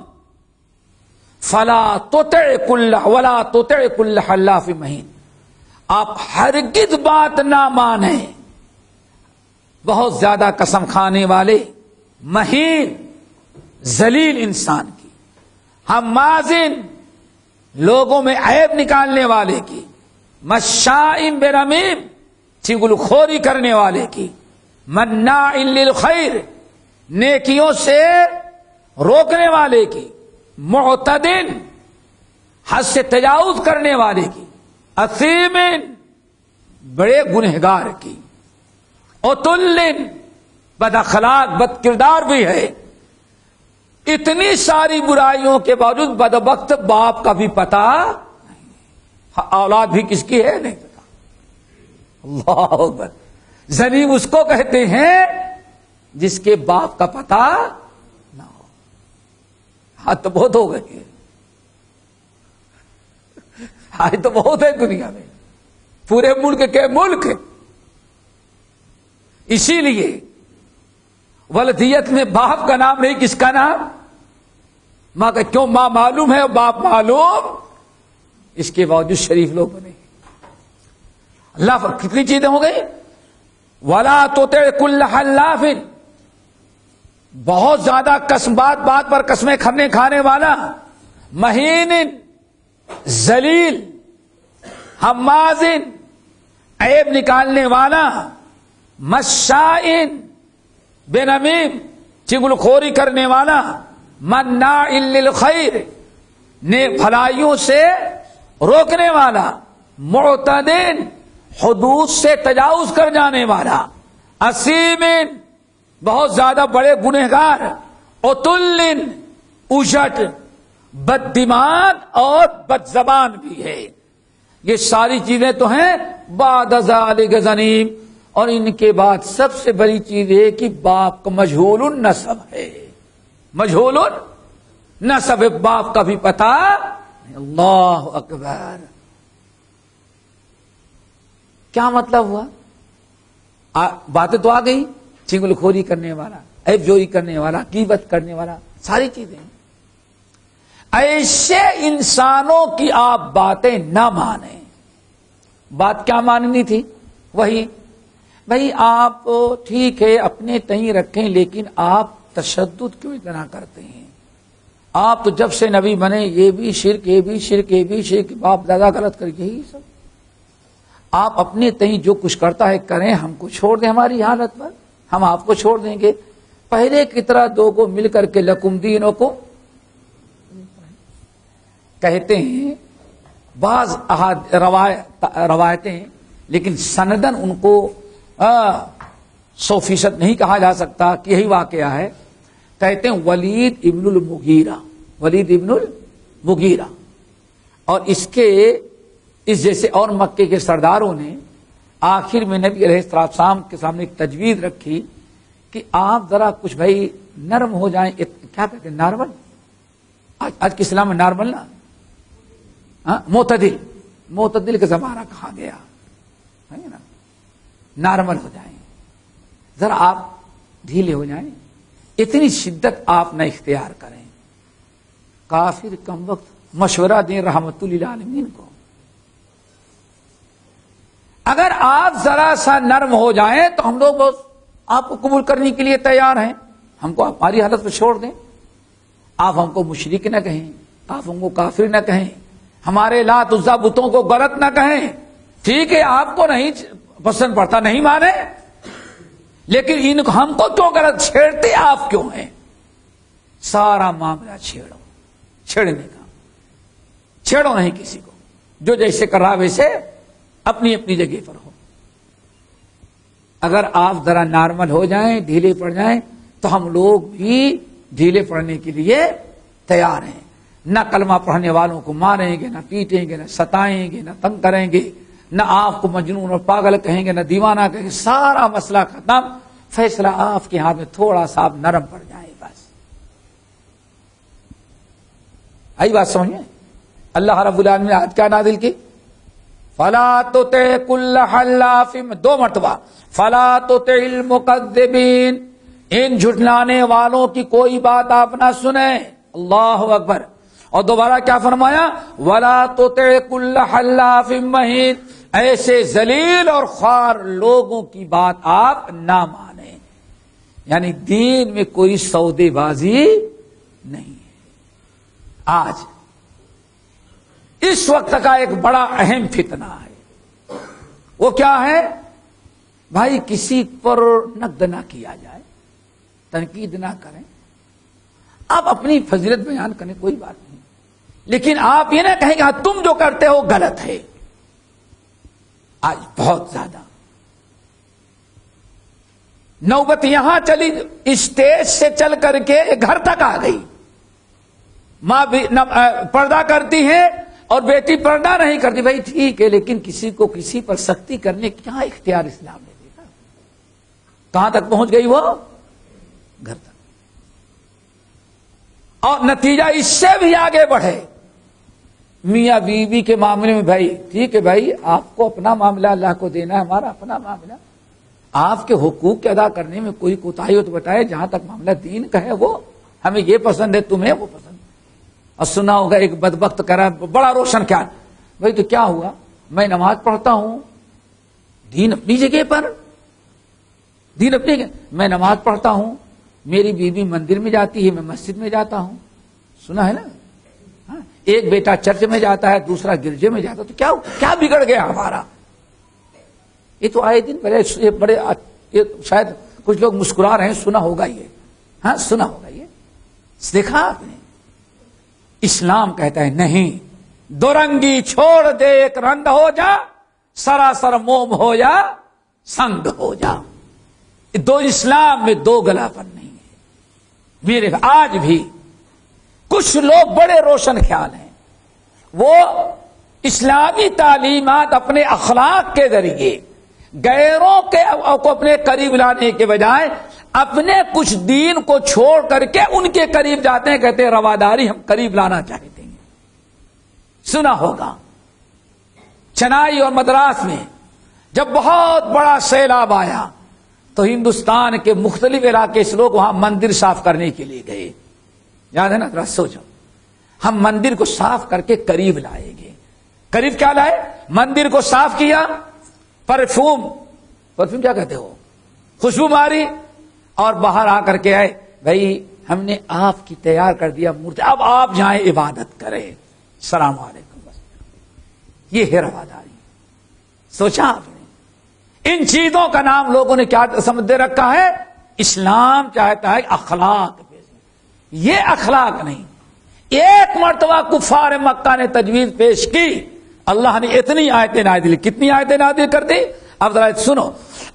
فَلَا تُطِعْ كُلَّ وَلَا تُطِعْ كُلَّ حَلَّافٍ مَّهِينٍ، آپ ہرگز بات نہ مانیں بہت زیادہ قسم کھانے والے، مہین ذلیل انسان کی، ہمازن لوگوں میں عیب نکالنے والے کی، مشائم برمیم چغل خوری کرنے والے کی، مناع للخیر نیکیوں سے روکنے والے کی، معتدن حد سے تجاوز کرنے والے کی، اثیم بڑے گنہگار کی، عتل بد اخلاق بد کردار بھی ہے. اتنی ساری برائیوں کے باوجود بدبخت باپ کا بھی پتا نہیں، اولاد بھی کس کی ہے نہیں پتا. اللہ اکبر. ذلیل اس کو کہتے ہیں جس کے باپ کا پتا نہ ہو. ہاتھ تو بہت ہو گئے، آج تو بہت ہے دنیا میں، پورے ملک کے ملک. اسی لیے ولدیت میں باپ کا نام نہیں، کس کا نام؟ ماں کا. کیوں؟ ماں معلوم ہے اور باپ معلوم، اس کے باوجود شریف لوگ بنے. اللہ پر کتنی چیزیں ہو گئی. وَلَا تُطِعْ كُلَّ حَلَّافٍ، بہت زیادہ بات پر قسمیں کھانے والا، مہین ذلیل، حماز عیب نکالنے والا، مشائن بنمیم چغل خوری کرنے والا، مناع للخیر بھلائیوں سے روکنے والا، معتدین حدود سے تجاوز کر جانے والا، اسیم بہت زیادہ بڑے گنہگار، عتل اجٹ بد دماغ اور بد زبان بھی ہے. یہ ساری چیزیں تو ہیں. بعد ذالک زنیم، اور ان کے بعد سب سے بڑی چیز ہے کہ باپ کا مجہول النسب ہے. مجہول النسب، باپ کا بھی پتہ. اللہ اکبر. کیا مطلب ہوا؟ باتیں تو آ گئی. چغل خوری کرنے والا، عیب جوئی کرنے والا، غیبت کرنے والا، ساری چیزیں. ایسے انسانوں کی آپ باتیں نہ مانیں. بات کیا ماننی تھی؟ وہی بھائی آپ ٹھیک ہے اپنے تئیں رکھیں، لیکن آپ تشدد کیوں اتنا کرتے ہیں؟ آپ تو جب سے نبی بنے یہ بھی شرک، یہ بھی شرک، یہ بھی شرک، باپ دادا غلط کر کے ہی سب. آپ اپنے تئیں جو کچھ کرتا ہے کریں، ہم کو چھوڑ دیں ہماری حالت پر، ہم آپ کو چھوڑ دیں گے. پہلے کی طرح دو کو مل کر کے لکم دینکم کہتے ہیں. بعض روایتیں ہیں لیکن سندن ان کو 100% نہیں کہا جا سکتا کہ یہی واقعہ ہے. کہتے ہیں ولید ابن المغیرہ اور اس جیسے اور مکے کے سرداروں نے آخر میں نبی علیہ السلام کے سامنے ایک تجویز رکھی کہ آپ ذرا کچھ بھائی نرم ہو جائیں. کیا کہتے ہیں؟ نارمل. آج کے اسلام میں نارمل نا، معتدل کا زمانہ کہا گیا ہے نا. نارمل ہو جائیں، ذرا آپ ڈھیلے ہو جائیں. اتنی شدت آپ نہ اختیار کریں. کافر کم وقت مشورہ دیں رحمت للعالمین کو. اگر آپ ذرا سا نرم ہو جائیں تو ہم لوگ آپ کو قبول کرنے کے لیے تیار ہیں. ہم کو ہماری حالت پہ چھوڑ دیں. آپ ہم کو مشرک نہ کہیں، آپ ہم کو کافر نہ کہیں، ہمارے لات عزا بتوں کو غلط نہ کہیں. ٹھیک ہے آپ کو نہیں پسند پڑتا، نہیں مانے، لیکن ہم کو کیوں غلط چھیڑتے آپ کیوں ہیں؟ سارا معاملہ چھیڑنے کا. چھیڑو نہیں کسی کو. جو جیسے کر رہا ویسے اپنی اپنی جگہ پر ہو. اگر آپ ذرا نارمل ہو جائیں، ڈھیلے پڑ جائیں، تو ہم لوگ بھی ڈھیلے پڑنے کے لیے تیار ہیں. نہ کلمہ پڑھنے والوں کو ماریں گے، نہ پیٹیں گے، نہ ستائیں گے، نہ تنگ کریں گے، نہ آپ کو مجنون اور پاگل کہیں گے، نہ دیوانہ کہیں گے. سارا مسئلہ ختم. فیصلہ آپ کے ہاتھ میں، تھوڑا سا آپ نرم پڑ جائیں بس. آئی بات سمجھ میں؟ اللہ رب العالمین نے آیت کیا نازل کی؟ فلا تطع كل حلاف، 2 مرتبہ فلا تطع المكذبین، ان جھٹلانے والوں کی کوئی بات آپ نہ سنیں. اللہ اکبر. اور دوبارہ کیا فرمایا؟ ولا تطع كل حلاف مہین، ایسے ذلیل اور خوار لوگوں کی بات آپ نہ مانیں. یعنی دین میں کوئی سودے بازی نہیں ہے. آج اس وقت کا ایک بڑا اہم فتنہ ہے. وہ کیا ہے؟ بھائی کسی پر نقد نہ کیا جائے، تنقید نہ کریں. آپ اپنی فضیلت بیان کریں، کوئی بات نہیں، لیکن آپ یہ نہ کہیں کہ ہاں تم جو کرتے ہو غلط ہے. آج بہت زیادہ نوبت یہاں چلی، اسٹیج سے چل کر کے گھر تک آ گئی. ماں بھی پردہ کرتی ہے اور بیٹی پردہ نہیں کرتی. بھائی ٹھیک ہے، لیکن کسی کو کسی پر سختی کرنے کیا اختیار اسلام نے دیتا؟ کہاں تک پہنچ گئی وہ؟ گھر تک. اور نتیجہ اس سے بھی آگے بڑھے. میاں بیوی کے معاملے میں بھائی ٹھیک ہے بھائی، آپ کو اپنا معاملہ اللہ کو دینا ہے، ہمارا اپنا معاملہ. آپ کے حقوق کے ادا کرنے میں کوئی کوتاہی ہو تو بتائے. جہاں تک معاملہ دین کا ہے، وہ ہمیں یہ پسند ہے، تمہیں وہ پسند. اور سنا ہوگا ایک بدبخت کرا بڑا روشن خیال، بھائی تو کیا ہوا، میں نماز پڑھتا ہوں، دین اپنی جگہ پر، دین اپنی جگہ، میں نماز پڑھتا ہوں، میری بیوی مندر میں جاتی ہے، میں مسجد میں جاتا ہوں، سنا ہے نا؟ ہاں؟ ایک بیٹا چرچ میں جاتا ہے، دوسرا گرجے میں جاتا ہے، تو کیا بگڑ گیا ہمارا؟ یہ تو آئے دن بڑے شاید کچھ لوگ مسکرا رہے ہیں، سنا ہوگا یہ، ہاں سنا ہوگا یہ، دیکھا آپ نے؟ اسلام کہتا ہے نہیں، دو رنگی چھوڑ دے ایک رنگ ہو جا، سراسر موم ہو جا سنگ ہو جا۔ دو اسلام میں دو گلا پن نہیں ہے۔ میرے آج بھی کچھ لوگ بڑے روشن خیال ہیں، وہ اسلامی تعلیمات اپنے اخلاق کے ذریعے غیروں کو اپنے قریب لانے کے بجائے اپنے کچھ دین کو چھوڑ کر کے ان کے قریب جاتے ہیں، کہتے ہیں رواداری ہم قریب لانا چاہتے ہیں۔ سنا ہوگا چنائی اور مدراس میں جب بہت بڑا سیلاب آیا تو ہندوستان کے مختلف علاقے سے لوگ وہاں مندر صاف کرنے کے لیے گئے، یاد ہے نا؟ ذرا سوچو، ہم مندر کو صاف کر کے قریب لائیں گے۔ قریب کیا لائے؟ مندر کو صاف کیا، پرفیوم کیا کہتے ہو، خوشبو ماری، اور باہر آ کر کے آئے، بھائی ہم نے آپ کی تیار کر دیا مورتی، اب آپ جائیں عبادت کریں، السلام علیکم، بس یہ ہے رواداری۔ سوچا آپ نے؟ ان چیزوں کا نام لوگوں نے کیا سمجھ دے رکھا ہے؟ اسلام چاہتا ہے اخلاق، یہ اخلاق نہیں۔ ایک مرتبہ کفار مکہ نے تجویز پیش کی، اللہ نے اتنی آیتیں نازل، کتنی آیتیں نازل کر دی؟ اب ذرا سنو،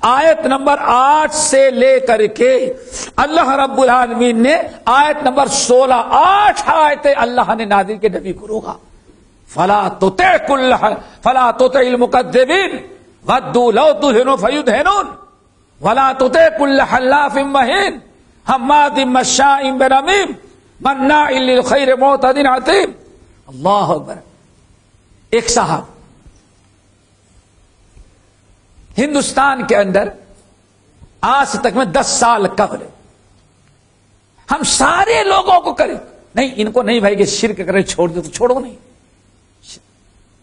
آیت نمبر 8 سے لے کر کے اللہ رب العالمین نے آیت نمبر 16، 8 آیتیں اللہ نے نازل کے نبی کو روکا۔ فلا تطع المکذبین ودوا لو تدہن فیدہنون ولا تطع کل حلاف مہین حماد مشاء بنمیم مناع للخیر معتد عتیم۔ اللہ اکبر۔ ایک صاحب ہندوستان کے اندر آج تک میں 10 سال قبل ہم سارے لوگوں کو کریں، نہیں ان کو نہیں بھائی کہ شرک کرے چھوڑ دو، تو چھوڑو نہیں،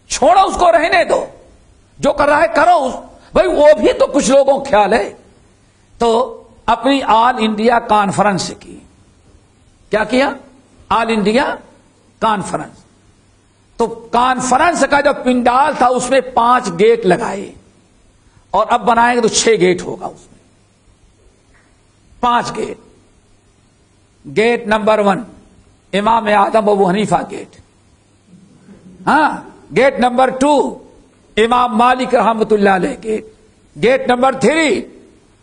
چھوڑو اس کو، رہنے دو، جو کر رہا ہے کرو بھائی، وہ بھی تو کچھ لوگوں کا خیال ہے۔ تو اپنی آل انڈیا کانفرنس کی، کیا کیا؟ آل انڈیا کانفرنس۔ تو کانفرنس کا جو پنڈال تھا اس میں 5 گیٹ لگائے، اور اب بنائیں گے تو 6 گیٹ ہوگا اس میں، 5 get. Gate number 1 Imam Azam ابو حنیفہ گیٹ، ہاں۔ گیٹ نمبر 2 امام مالک رحمت اللہ علیہ گیٹ۔ گیٹ نمبر 3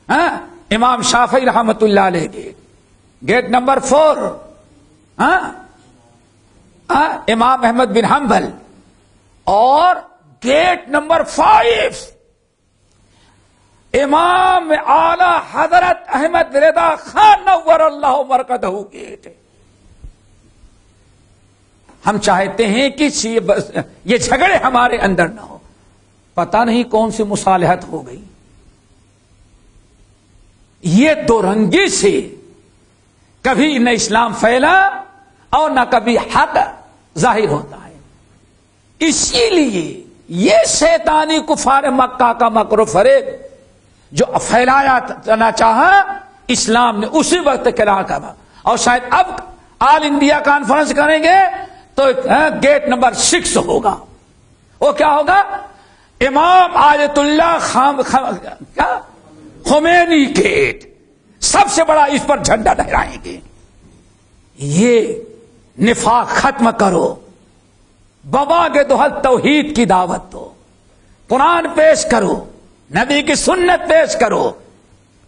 ہاں امام شافعی رحمت اللہ علیہ گیٹ۔ گیٹ نمبر 4 ہاں امام احمد بن حنبل، اور گیٹ نمبر 5 امام اعلی حضرت احمد رضا خان نور اللہ مرکزہ گیٹ۔ ہم چاہتے ہیں کہ یہ جھگڑے ہمارے اندر نہ ہو، پتہ نہیں کون سی مصالحت ہو گئی۔ یہ دو رنگی سے کبھی نہ اسلام پھیلا اور نہ کبھی حق ظاہر ہوتا ہے۔ اسی لیے یہ شیطانی کفار مکہ کا مکر و فریب جو پھیلایا جانا چاہا، اسلام نے اسی وقت کلا کرا۔ اور شاید اب آل انڈیا کانفرنس کریں گے تو گیٹ نمبر 6 ہوگا، وہ کیا ہوگا؟ امام آیت اللہ خمینی گیٹ، سب سے بڑا اس پر جھنڈا لہرائیں گے۔ یہ نفاق ختم کرو، بابا کے دوحل توحید کی دعوت دو، قرآن پیش کرو، نبی کی سنت پیش کرو،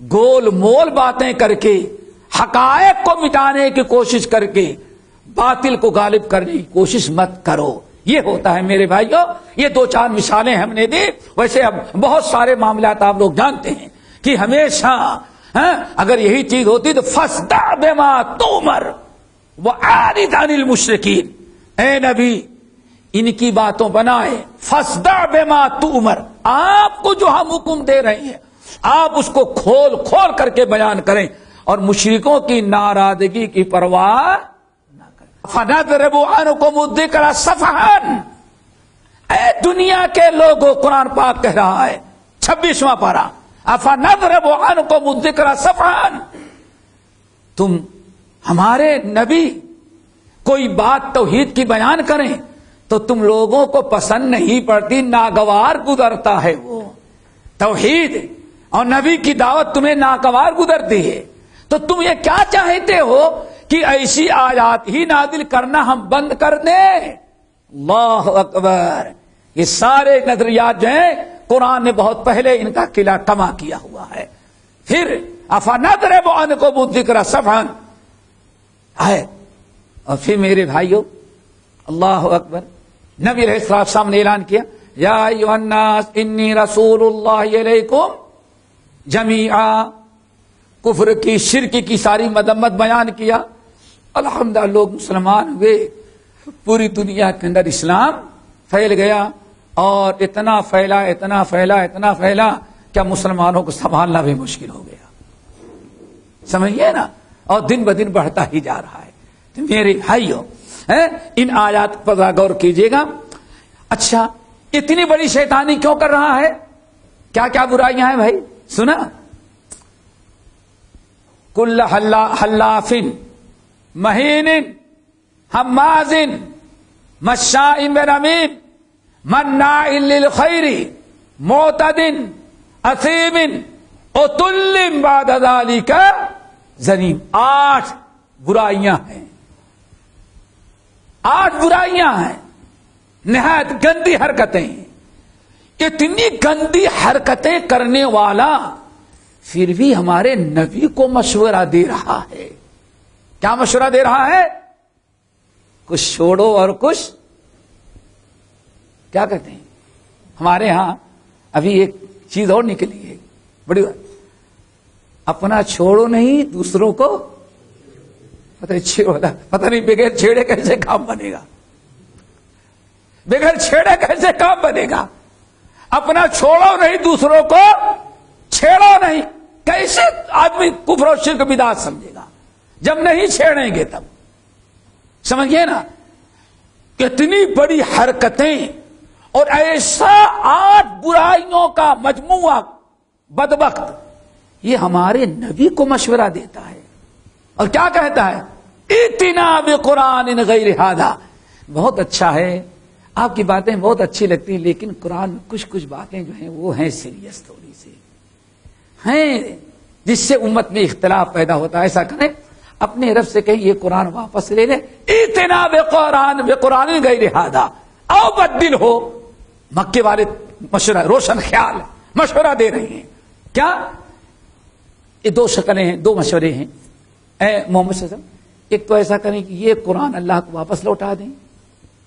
گول مول باتیں کر کے حقائق کو مٹانے کی کوشش کر کے باطل کو غالب کرنے کی کوشش مت کرو۔ یہ ہوتا ہے میرے بھائیوں، یہ 2-4 مثالیں ہم نے دی، ویسے اب بہت سارے معاملات آپ لوگ جانتے ہیں کہ ہمیشہ اگر یہی چیز ہوتی تو فاصدع بما تؤمر واعرض عن المشرکین، اے نبی ان کی باتوں بنائے، فاصدع بما تؤمر، آپ کو جو ہم حکم دے رہے ہیں آپ اس کو کھول کھول کر کے بیان کریں، اور مشرکوں کی ناراضگی کی پرواہ نہ کریں۔ فنضرب عنکم الذکر صفحا، اے دنیا کے لوگوں، قرآن پاک کہہ رہا ہے 26واں پارہ، افنضرب عنکم الذکر صفحا، تم ہمارے نبی کوئی بات توحید کی بیان کریں تو تم لوگوں کو پسند نہیں پڑتی، ناگوار گزرتا ہے وہ توحید اور نبی کی دعوت تمہیں ناگوار گزرتی ہے، تو تم یہ کیا چاہتے ہو کہ ایسی آیات ہی نازل کرنا ہم بند کر دیں؟ اللہ اکبر! یہ سارے نظریات جو ہیں قرآن نے بہت پہلے ان کا قلعہ کما کیا ہوا ہے۔ پھر افنضرب عنکم الذکر صفحا ہے، اور پھر میرے بھائیوں اللہ اکبر، نبی علیہ السلام نے اعلان کیا یا ایھا الناس انی رسول اللہ الیکم جمیعا، کفر کی شرک کی ساری مذمت بیان کیا۔ الحمدللہ لوگ مسلمان ہوئے، پوری دنیا کے اندر اسلام پھیل گیا، اور اتنا پھیلا کیا مسلمانوں کو سنبھالنا بھی مشکل ہو گیا، سمجھیے نا، اور دن بدن بڑھتا ہی جا رہا ہے۔ تو میرے بھائیوں ان آیات پر غور کیجیے گا۔ اچھا اتنی بڑی شیطانی کیوں کر رہا ہے؟ کیا کیا برائیاں ہیں بھائی؟ سنا، کل حلاف مہین ہماز مشاء بنمیم مناع للخیر معتد اثیم عتل بعد ذلک زنیم۔ 8 برائیاں ہیں، 8 برائیاں ہیں، نہایت گندی حرکتیں ہیں۔ اتنی گندی حرکتیں کرنے والا پھر بھی ہمارے نبی کو مشورہ دے رہا ہے۔ کیا مشورہ دے رہا ہے؟ کچھ چھوڑو اور کچھ کیا کہتے ہیں، ہمارے ہاں ابھی ایک چیز اور نکلی ہے بڑی بات، اپنا چھوڑو نہیں دوسروں کو پتہ نہیں بغیر چھیڑے کیسے کام بنے گا، بغیر چھیڑے کیسے کام بنے گا؟ اپنا چھوڑو نہیں دوسروں کو چھیڑو نہیں، کیسے آدمی کفر و شرک بدعت سمجھے گا جب نہیں چھیڑیں گے؟ تب سمجھیے نا، کتنی بڑی حرکتیں اور ایسا 8 برائیوں کا مجموعہ بدبخت، یہ ہمارے نبی کو مشورہ دیتا ہے، اور کیا کہتا ہے؟ ائتنا بقرآن غیر ھذا۔ بہت اچھا ہے، آپ کی باتیں بہت اچھی لگتی ہیں، لیکن قرآن میں کچھ باتیں جو ہیں وہ ہیں سیریس، تھوڑی سی ہیں جس سے امت میں اختلاف پیدا ہوتا ہے۔ ایسا کریں اپنے رب سے کہیں یہ قرآن واپس لے لیں، ائتنا بقرآن غیر ھذا او بدل ہو۔ مکے والے مشورہ روشن خیال مشورہ دے رہے ہیں، کیا یہ 2 شکلیں ہیں، 2 مشورے ہیں اے محمد صلی اللہ علیہ وسلم۔ ایک تو ایسا کریں کہ یہ قرآن اللہ کو واپس لوٹا دیں،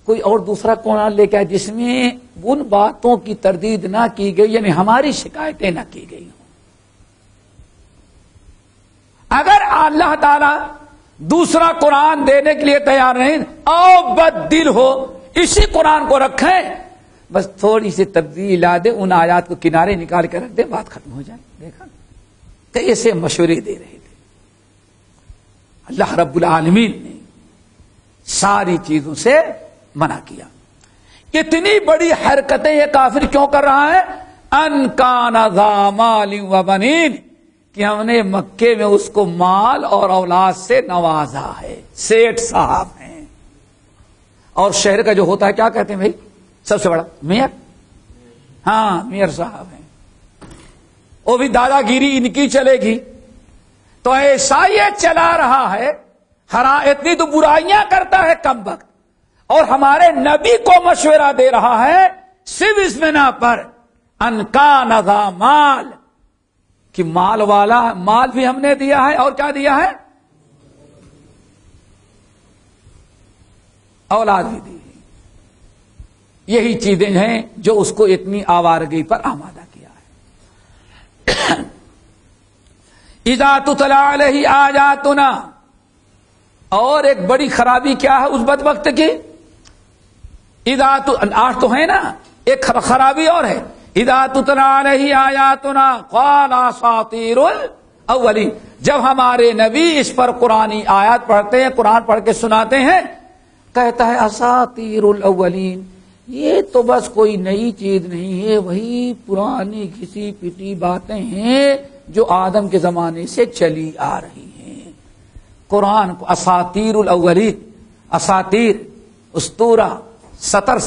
کوئی اور دوسرا قرآن لے کے آئے جس میں ان باتوں کی تردید نہ کی گئی، یعنی ہماری شکایتیں نہ کی گئی ہوں۔ اگر اللہ تعالی دوسرا قرآن دینے کے لیے تیار نہیں، او بدل ہو، اسی قرآن کو رکھیں، بس تھوڑی سی تبدیلی لا دے، ان آیات کو کنارے نکال کے رکھ دے، بات ختم ہو جائے۔ دیکھا کیسے مشورے دے رہے تھے۔ اللہ رب العالمین نے ساری چیزوں سے منع کیا۔ اتنی بڑی حرکتیں یہ کافر کیوں کر رہا ہے؟ ان کان ذا مال و بنین، کہ ہم نے مکے میں اس کو مال اور اولاد سے نوازا ہے، سیٹھ صاحب ہیں، اور شہر کا جو ہوتا ہے کیا کہتے ہیں بھائی سب سے بڑا؟ میئر، ہاں میئر صاحب ہیں، وہ بھی دادا گیری ان کی چلے گی۔ تو ایسا یہ چلا رہا ہے، اتنی تو برائیاں کرتا ہے کم وقت، اور ہمارے نبی کو مشورہ دے رہا ہے صرف اس بنا پر ان کان ذا مال، کہ مال والا، مال بھی ہم نے دیا ہے، اور کیا دیا ہے؟ اولاد بھی دی ہے۔ یہی چیزیں ہیں جو اس کو اتنی آوارگی پر آمادہ کیا ہے۔ اذا تتلی علیہ آیاتنا، اور ایک بڑی خرابی کیا ہے اس بدبخت کی؟ 8 تو ہے نا، ایک خرابی اور ہے، اذا تتلی علیہ آیاتنا قال اساطیر الاولین، جب ہمارے نبی اس پر قرآنی آیات پڑھتے ہیں، قرآن پڑھ کے سناتے ہیں، کہتا ہے اساطیر الاولین، یہ تو بس کوئی نئی چیز نہیں ہے، وہی پرانی گھسی پٹی باتیں ہیں جو آدم کے زمانے سے چلی آ رہی ہیں۔ قرآن کو اساطیر الاولین، اساطیر اسطورہ، سطر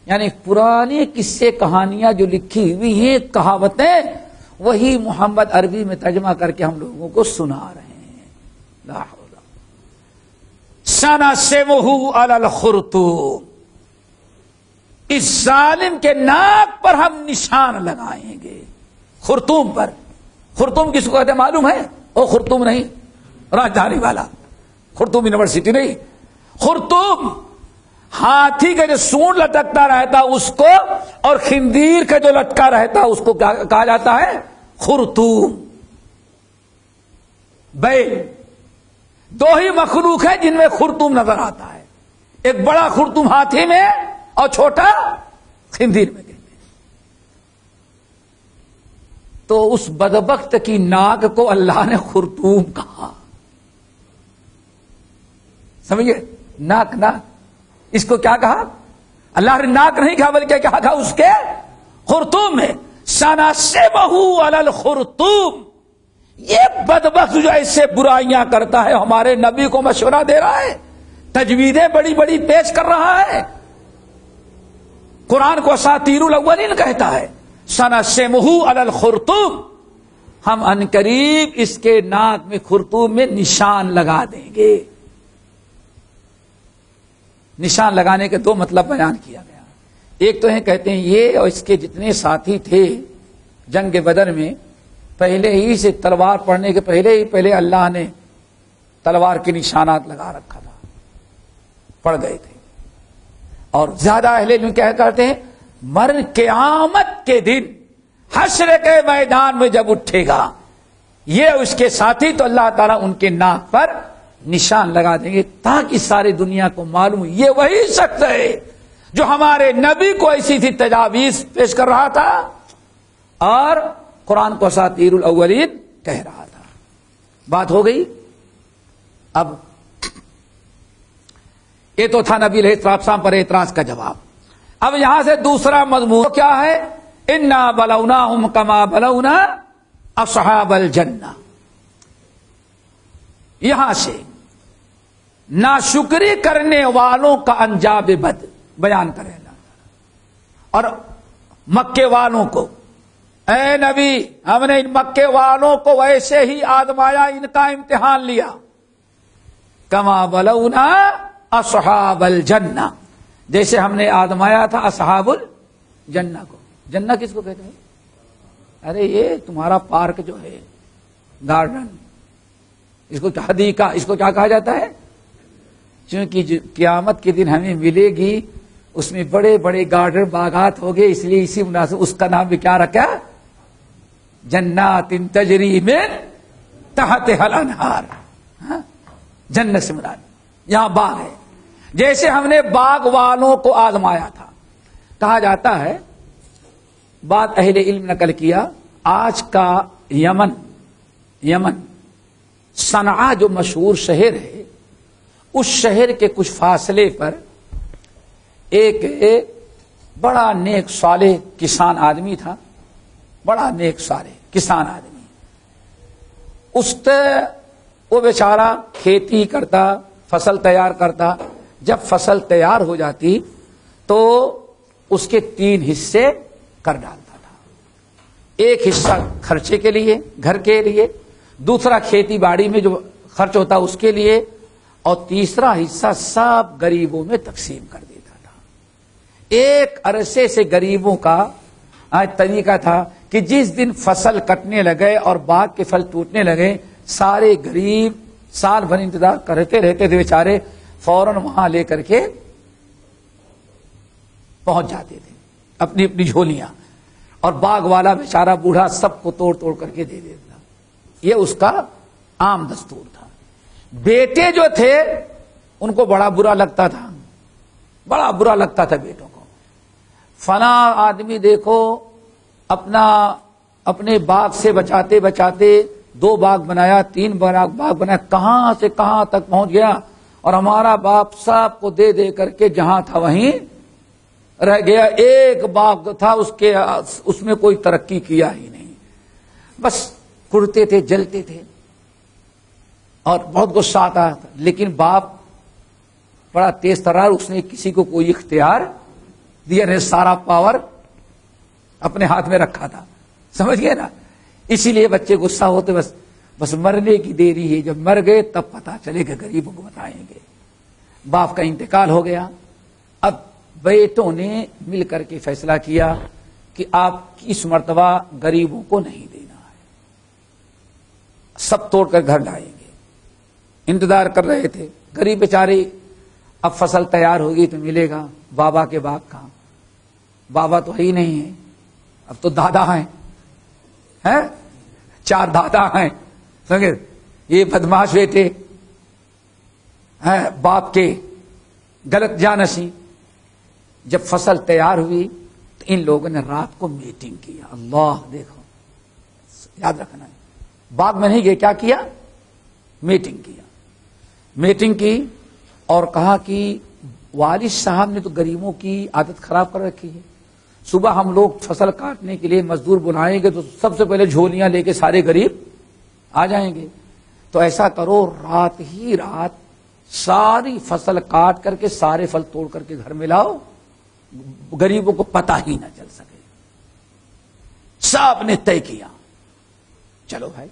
یعنی پرانے قصے کہانیاں جو لکھی ہوئی ہیں، کہاوتیں، وہی محمد عربی میں ترجمہ کر کے ہم لوگوں کو سنا رہے ہیں. لا حول. سنسمہ علی الخرطوم، اس ظالم کے ناک پر ہم نشان لگائیں گے. خرطوم پر. خرطوم کس کو کہتے ہیں معلوم ہے؟ او خرطوم نہیں راجدھانی والا، خرطوم یونیورسٹی نہیں. خرطوم ہاتھی کا جو سونڈ لٹکتا رہتا اس کو، اور خنزیر کا جو لٹکا رہتا اس کو کہا جاتا ہے خرطوم. بیل. دو ہی مخلوق ہے جن میں خرطوم نظر آتا ہے، ایک بڑا خرطوم ہاتھی میں اور چھوٹا خنزیر میں. تو اس بدبخت کی ناک کو اللہ نے خرطوم کہا. سمجھے؟ ناک. اس کو کیا کہا؟ اللہ نے ناک نہیں کہا بلکہ کہا تھا اس کے خرطوم میں. سنسمہ علی الخرطوم. یہ بدبخت جو ایسے برائیاں کرتا ہے ہمارے نبی کو مشورہ دے رہا ہے، تجویزیں بڑی بڑی پیش کر رہا ہے. قرآن کو اساطیر الاولین کہتا ہے. سنسمہ علی الخرطوم، ہم عنقریب اس کے ناک میں خرطوم میں نشان لگا دیں گے. نشان لگانے کے دو مطلب بیان کیا گیا. ایک تو ہے کہتے ہیں یہ اور اس کے جتنے ساتھی تھے جنگ بدر میں، پہلے ہی سے تلوار پڑھنے کے پہلے اللہ نے تلوار کے نشانات لگا رکھا تھا، پڑ گئے تھے. اور زیادہ اہل علم کیا کہتے ہیں قیامت کے دن حشر کے میدان میں جب اٹھے گا یہ اس کے ساتھی، تو اللہ تعالیٰ ان کے ناک پر نشان لگا دیں گے تاکہ ساری دنیا کو معلوم یہ وہی شخص ہے جو ہمارے نبی کو ایسی تھی تجاویز پیش کر رہا تھا اور قرآن کو اساطیر الاولین کہہ رہا تھا. بات ہو گئی. اب یہ تو تھا نبی علیہ السلام پر اعتراض کا جواب. اب یہاں سے دوسرا مضمون کیا ہے؟ انا بلوناہم کما بلونا اصحاب الجنہ. یہاں سے ناشکری کرنے والوں کا انجام بد بیان کرے گا. اور مکے والوں کو، اے نبی ہم نے ان مکے والوں کو ویسے ہی آزمایا، ان کا امتحان لیا. کما بلونا اصحاب الجنہ، جیسے ہم نے آزمایا تھا اصحاب الجنہ کو. جنہ کس کو کہتے ہیں؟ ارے یہ تمہارا پارک جو ہے، گارڈن، اس کو حدیقہ، اس کو کیا کہا جاتا ہے؟ چونکہ قیامت کے دن ہمیں ملے گی اس میں بڑے بڑے گارڈن باغات ہو گئے، اس لیے اسی مناسب اس کا نام بھی کیا رکھا؟ جنات تجری من تحتها الانہار. جنت سے مراد یہاں باغ ہے. جیسے ہم نے باغ والوں کو آزمایا تھا. کہا جاتا ہے، بات اہل علم نقل کیا، آج کا یمن صنعاء جو مشہور شہر ہے، اس شہر کے کچھ فاصلے پر ایک بڑا نیک صالح کسان آدمی تھا. بڑا نیک صالح کسان آدمی. وہ بیچارہ کھیتی کرتا، فصل تیار کرتا. جب فصل تیار ہو جاتی تو اس کے 3 حصے کر ڈالتا تھا. ایک حصہ خرچے کے لیے، گھر کے لیے، دوسرا کھیتی باڑی میں جو خرچ ہوتا اس کے لیے، اور تیسرا حصہ سب غریبوں میں تقسیم کر دیتا تھا. ایک عرصے سے غریبوں کا طریقہ تھا کہ جس دن فصل کٹنے لگے اور باغ کے پھل ٹوٹنے لگے، سارے غریب سال بھر انتظار کرتے رہتے تھے بیچارے، فوراً وہاں لے کر کے پہنچ جاتے تھے اپنی اپنی جھولیاں، اور باغ والا بیچارہ بوڑھا سب کو توڑ توڑ کر کے دے دیتا. یہ اس کا عام دستور تھا. بیٹے جو تھے ان کو بڑا برا لگتا تھا، بڑا برا لگتا تھا بیٹوں کو. فلاں آدمی دیکھو اپنے باغ سے بچاتے بچاتے 2 باغ بنایا، 3 باغ بنایا، کہاں سے کہاں تک پہنچ گیا، اور ہمارا باپ سب کو دے دے کر کے جہاں تھا وہیں رہ گیا. ایک باغ تھا اس میں کوئی ترقی کیا ہی نہیں، بس کڑتے تھے، جلتے تھے. اور بہت غصہ آتا تھا، لیکن باپ بڑا تیز ترار، اس نے کسی کو کوئی اختیار دیا نہیں، سارا پاور اپنے ہاتھ میں رکھا تھا، سمجھ گئے نا؟ اسی لیے بچے غصہ ہوتے، بس مرنے کی دیری ہے، جب مر گئے تب پتا چلے کہ غریبوں کو بتائیں گے۔ باپ کا انتقال ہو گیا، اب بیٹوں نے مل کر کے فیصلہ کیا کہ آپ اس مرتبہ غریبوں کو نہیں دینا ہے، سب توڑ کر گھر لائیں گے۔ انتظار کر رہے تھے، غریب بیچارے، اب فصل تیار ہوگی تو ملے گا، بابا کے باغ کا، بابا تو ہی نہیں ہے، اب تو دادا ہیں، 4 دادا ہیں، سمجھے؟ یہ بدماش بیٹے باپ کے غلط جانشین۔ جب فصل تیار ہوئی تو ان لوگوں نے رات کو میٹنگ کیا، اللہ دیکھو، یاد رکھنا ہے، باغ میں نہیں گئے، کیا کیا؟ میٹنگ کیا، میٹنگ کی اور کہا کہ والد صاحب نے تو غریبوں کی عادت خراب کر رکھی ہے، صبح ہم لوگ فصل کاٹنے کے لیے مزدور بلائیں گے تو سب سے پہلے جھولیاں لے کے سارے غریب آ جائیں گے، تو ایسا کرو رات ہی رات ساری فصل کاٹ کر کے سارے پھل توڑ کر کے گھر میں لاؤ، غریبوں کو پتہ ہی نہ چل سکے۔ سب نے طے کیا، چلو بھائی،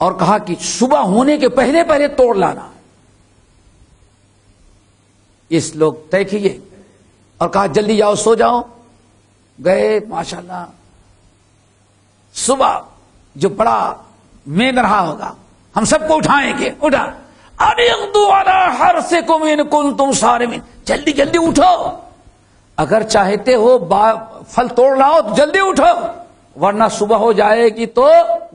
اور کہا کہ صبح ہونے کے پہلے پہلے توڑ لانا۔ اس لوگ طے کیے اور کہا جلدی جاؤ، سو جاؤ۔ گئے، ماشاءاللہ صبح جو بڑا مین رہا ہوگا، ہم سب کو اٹھائیں گے، اٹھا اَنِغْدُوا عَلَىٰ حَرْثِكُمْ إِن كُنتُمْ صَارِمِينَ، جلدی جلدی اٹھو، اگر چاہتے ہو پھل توڑ لاؤ تو جلدی اٹھو، ورنہ صبح ہو جائے گی تو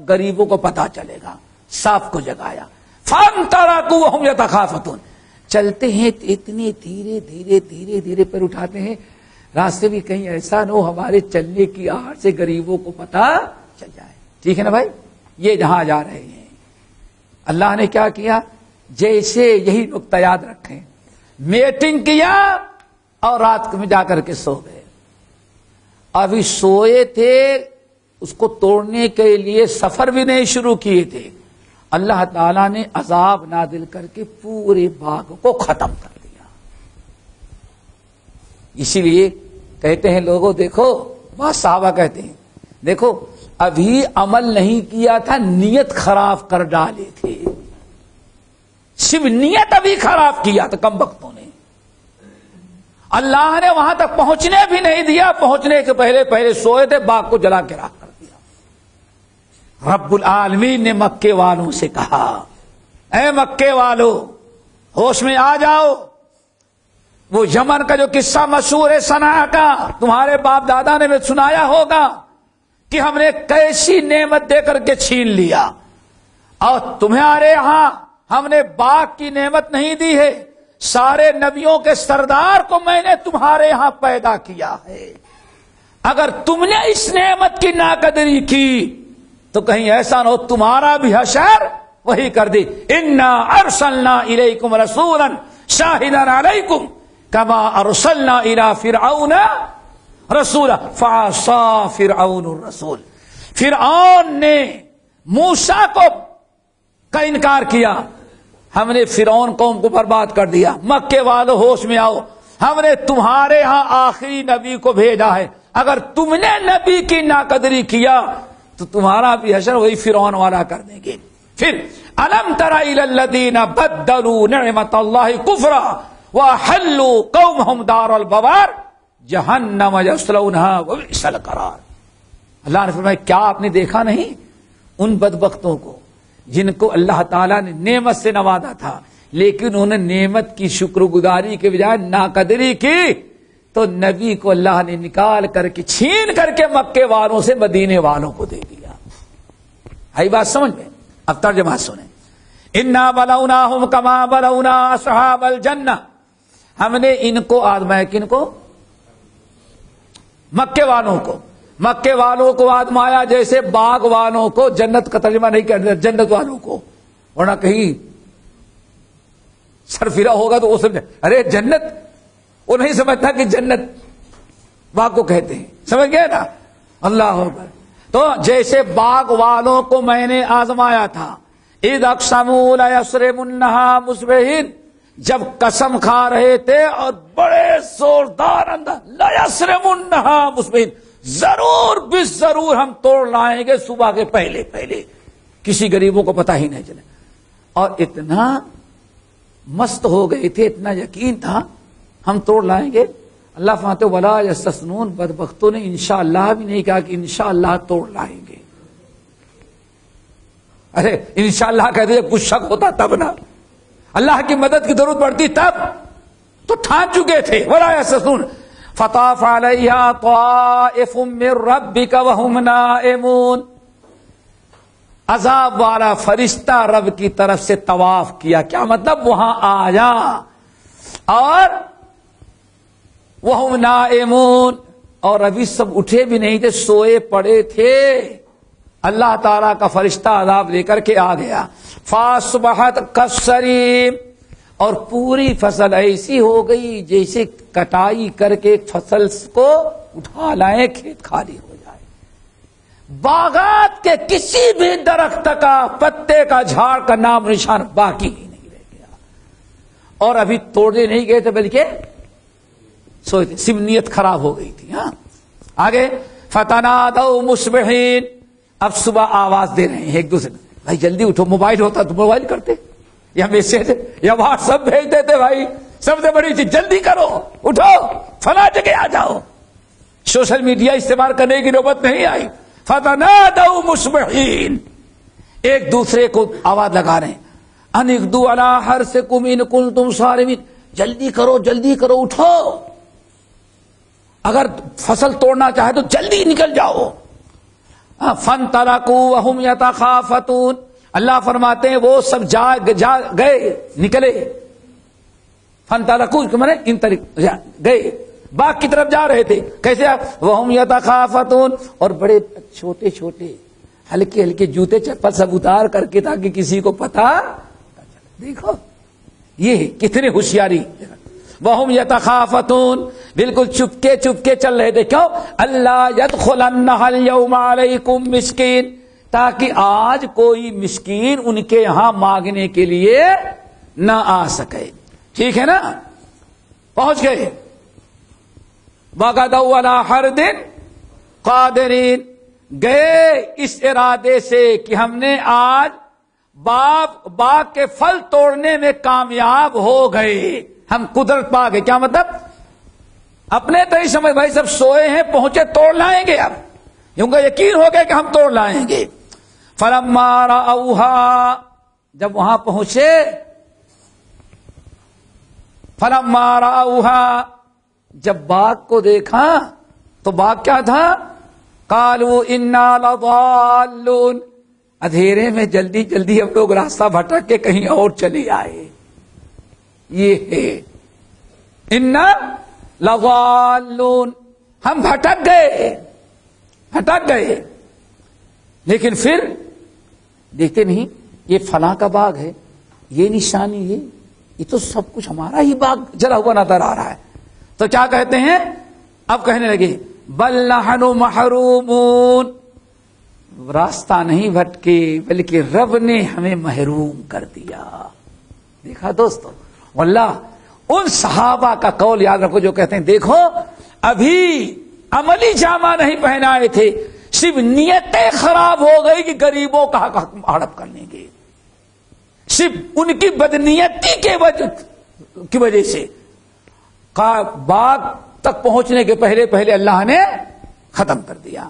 غریبوں کو پتا چلے گا۔ صاف کو جگایا، فَانْطَلَقُوا وَهُمْ يَتَخَافَتُونَ، چلتے ہیں اتنے دھیرے دھیرے دھیرے دھیرے پر اٹھاتے ہیں، راستے بھی کہیں ایسا نہ ہو ہمارے چلنے کی آڑ سے غریبوں کو پتا چل جائے۔ ٹھیک ہے نا بھائی؟ یہ جہاں جا رہے ہیں، اللہ نے کیا کیا؟ جیسے یہی نقطہ یاد رکھیں، میٹنگ کیا اور رات میں جا کر کے سو گئے۔ ابھی سوئے تھے، اس کو توڑنے کے لیے سفر بھی نہیں شروع کیے تھے، اللہ تعالیٰ نے عذاب نازل کر کے پورے باغ کو ختم کر دیا۔ اسی لیے کہتے ہیں لوگوں، دیکھو، بعض صحابہ کہتے ہیں، دیکھو ابھی عمل نہیں کیا تھا، نیت خراب کر ڈالے تھے، صرف نیت ابھی خراب کیا تھا کم بختوں نے، اللہ نے وہاں تک پہنچنے بھی نہیں دیا، پہنچنے کے پہلے پہلے سوئے تھے، باغ کو جلا کے راکھ کر دیا۔ رب العالمین نے مکے والوں سے کہا، اے مکے والو، ہوش میں آ جاؤ، وہ یمن کا جو قصہ مشہور ہے صنعاء کا، تمہارے باپ دادا نے بھی سنایا ہوگا کہ ہم نے کیسی نعمت دے کر کے چھین لیا، اور تمہارے یہاں ہم نے باغ کی نعمت نہیں دی ہے، سارے نبیوں کے سردار کو میں نے تمہارے ہاں پیدا کیا ہے، اگر تم نے اس نعمت کی ناقدری کی تو کہیں ایسا نہ ہو تمہارا بھی حشر وہی کر دی۔ انا ارسلنا الیکم رسولا شاہدا علیکم کما ارسلنا الی فرعون رسولا فعصى فرعون الرسول، فرعون نے موسیٰ کا انکار کیا، ہم نے فرعون قوم کو برباد کر دیا۔ مکے والو ہوش میں آؤ، ہم نے تمہارے ہاں آخری نبی کو بھیجا ہے، اگر تم نے نبی کی ناقدری کیا تو تمہارا بھی حشر وہی فرعون والا کر دیں گے۔ پھر الم تر الی الذین بدلوا نعمت اللہ کفرا واحلوا قومهم دار البوار جہنم یصلونها وبئس القرار، اللہ نے فرمایا کیا آپ نے دیکھا نہیں ان بدبختوں کو جن کو اللہ تعالیٰ نے نعمت سے نوازا تھا، لیکن انہوں نے نعمت کی شکر گزاری کے بجائے ناقدری کی، تو نبی کو اللہ نے نکال کر کے چھین کر کے مکے والوں سے مدینے والوں کو دے دیا۔ آئی بات سمجھ میں؟ اب ترجمہ سنیں، انا بلوناہم کما بلونا اصحاب الجنہ، ہم نے ان کو آزمایا، کن کو؟ مکے والوں کو، مکے والوں کو آزمایا جیسے باغ والوں کو، جنت کا ترجمہ نہیں کرتے، جنت والوں کو، ورنہ کہیں سرفرا ہوگا تو وہ سمجھے ارے جنت، وہ نہیں سمجھتا کہ جنت باغ کو کہتے ہیں، سمجھ گئے نا؟ اللہ اکبر۔ تو جیسے باغ والوں کو میں نے آزمایا تھا، اذ اقسموا لیصرمنها مصبحین، جب قسم کھا رہے تھے اور بڑے زوردار انداز، لیصرمنها مصبحین، ضرور بس ضرور ہم توڑ لائیں گے صبح کے پہلے پہلے، کسی غریبوں کو پتہ ہی نہیں چلے. اور اتنا مست ہو گئے تھے، اتنا یقین تھا ہم توڑ لائیں گے. اللہ فرماتے ولا یستثنون، بدبختوں نے انشاءاللہ بھی نہیں کہا کہ انشاءاللہ توڑ لائیں گے. ارے انشاءاللہ کہتے جب کچھ شک ہوتا تب نا، اللہ کی مدد کی ضرورت پڑتی تب تو ٹھان چکے تھے. ولا یستثنون فطاف علیہا طائف من ربک وہم نائمون، عذاب والا فرشتہ رب کی طرف سے طواف کیا. کیا مطلب؟ وہاں آیا اور وہم نائمون، اور ابھی سب اٹھے بھی نہیں تھے، سوئے پڑے تھے. اللہ تعالیٰ کا فرشتہ عذاب لے کر کے آ گیا. فاصبحت کالصریم، اور پوری فصل ایسی ہو گئی جیسے کٹائی کر کے فصل کو اٹھا لائیں، کھیت خالی ہو جائے. باغات کے کسی بھی درخت کا، پتے کا، جھاڑ کا نام نشان باقی ہی نہیں رہ گیا. اور ابھی توڑنے نہیں گئے تھے بلکہ سوئے تھے، سب نیت خراب ہو گئی تھی. ہاں آگے فتنادوا مصبحین، اب صبح آواز دے رہے ہیں ایک دوسرے، بھائی جلدی اٹھو. موبائل ہوتا تو موبائل کرتے، یا میسج یا واٹس ایپ بھیج دیتے، بھائی سب سے بڑی چیز جلدی کرو، اٹھو فلاں جگہ آ جاؤ. سوشل میڈیا استعمال کرنے کی نوبت نہیں آئی. فتنادوا مصبحین، ایک دوسرے کو آواز لگا رہے ہیں، ان اغدوا علی حرثکم ان کنتم صارمین، جلدی کرو جلدی کرو، اٹھو، اگر فصل توڑنا چاہے تو جلدی نکل جاؤ. فانطلقوا وهم يتخافتون، اللہ فرماتے ہیں وہ سب جا گئے، نکلے. فانطلقوا مانے ان طرف گئے، باغ کی طرف جا رہے تھے. کیسے؟ وهم يتخافتون، اور بڑے چھوٹے چھوٹے ہلکے ہلکے جوتے چپل سب اتار کر کے تاکہ کسی کو پتا. دیکھو یہ کتنی ہوشیاری. وهم يتخافتون، بالکل چپکے چپکے چل رہے تھے. کیوں؟ اللہ يدخلنها اليوم عليكم مسکین، تاکہ آج کوئی مسکین ان کے یہاں مانگنے کے لیے نہ آ سکے. ٹھیک ہے نا؟ پہنچ گئے. وغدوا على حرد قادرین، گئے اس ارادے سے کہ ہم نے آج باغ کے پھل توڑنے میں کامیاب ہو گئے، ہم قدرت پا گئے. کیا مطلب؟ اپنے تو ہی سمجھ بھائی سب سوئے ہیں، پہنچے توڑ لائیں گے. اب کیونکہ یقین ہو گیا کہ ہم توڑ لائیں گے. فلما رأوها، جب وہاں پہنچے، فلما رأوها، جب باغ کو دیکھا تو باغ کیا تھا؟ قالوا انا لضالون، اندھیرے میں جلدی جلدی ہم لوگ راستہ بھٹک کے کہیں اور چلے آئے. یہ ہے انا لضالون، ہم بھٹک گئے. لیکن پھر دیکھتے نہیں یہ فلاں کا باغ ہے، یہ نشانی ہے، یہ تو سب کچھ ہمارا ہی باغ جلا ہوا نظر آ رہا ہے. تو کیا کہتے ہیں؟ اب کہنے لگے بل نحن محرومون، راستہ نہیں بھٹکے بلکہ رب نے ہمیں محروم کر دیا. دیکھا دوستو، واللہ ان صحابہ کا قول یاد رکھو جو کہتے ہیں دیکھو ابھی عملی جامہ نہیں پہنائے تھے، صرف نیتیں خراب ہو گئی کہ غریبوں کا حق ہڑپ کر لیں گے. صرف ان کی بدنیتی کی وجہ سے باغ تک پہنچنے کے پہلے پہلے اللہ نے ختم کر دیا.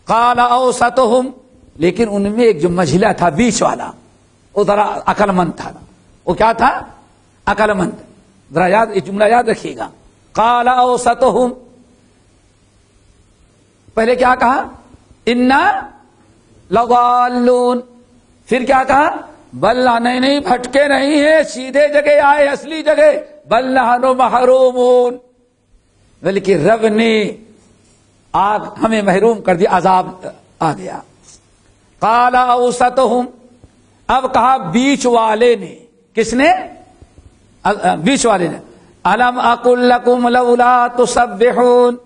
قال اوسطہم، لیکن ان میں ایک جو مجھلا تھا بیچ والا، وہ ذرا عقل مند تھا. وہ کیا تھا؟ عقل مند. ذرا یاد یہ جملہ یاد رکھیے گا. قال اوسطہم، پہلے کیا کہا؟ انا لضالون، پھر کیا کہا؟ بل نہیں بھٹکے نہیں ہیں، سیدھے جگہ آئے، اصلی جگہ. بل نحن محرومون، بلکہ رب نے آگ ہمیں محروم کر دیا، عذاب آ گیا. قال اوسطہم، اب کہا بیچ والے نے. کس نے؟ بیچ والے نے. الم اقل لکم لولا تسبحون،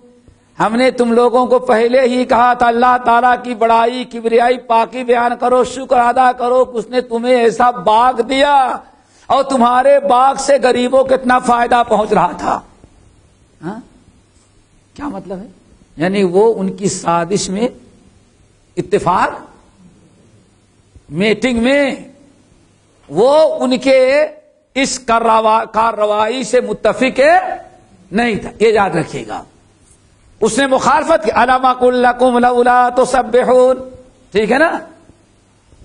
ہم نے تم لوگوں کو پہلے ہی کہا تھا اللہ تعالیٰ کی بڑائی کبریائی پاکی بیان کرو، شکر ادا کرو کہ اس نے تمہیں ایسا باغ دیا اور تمہارے باغ سے غریبوں کو کتنا فائدہ پہنچ رہا تھا. ہاں کیا مطلب ہے؟ یعنی وہ ان کی سازش میں اتفاق میٹنگ میں وہ ان کے اس کارروائی سے متفق نہیں تھا. یہ یاد رکھیے گا. اس نے مخالفت کی. الم اقل لکم لولا تسبحون. ٹھیک ہے نا؟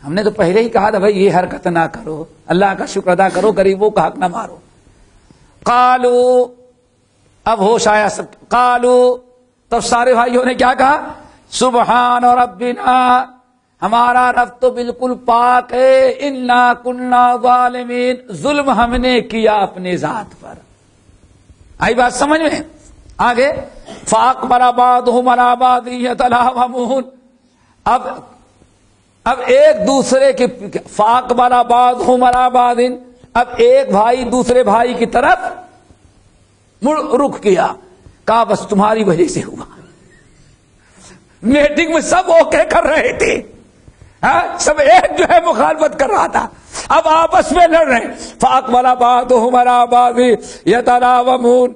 ہم نے تو پہلے ہی کہا تھا بھائی یہ حرکت نہ کرو، اللہ کا شکر ادا کرو، غریبوں کا حق نہ مارو. قالو، اب ہوش آیا سب. قالو، تب سارے بھائیوں نے کیا کہا؟ سبحان ربنا، ہمارا رب تو بالکل پاک ہے. انا کنا ظالمین، ظلم ہم نے کیا اپنے ذات پر. آئی بات سمجھ میں؟ آگے فاقبل بعضهم على بعض يتلاومون. اب ایک دوسرے کے فاقبل بعضهم على بعض، اب ایک بھائی دوسرے بھائی کی طرف رخ کیا. کہا بس تمہاری وجہ سے ہوا. میٹنگ میں سب اوکے کر رہے تھے، سب ایک جو ہے مخالفت کر رہا تھا، اب آپس میں لڑ رہے. فاقبل بعضهم على بعض يتلاومون.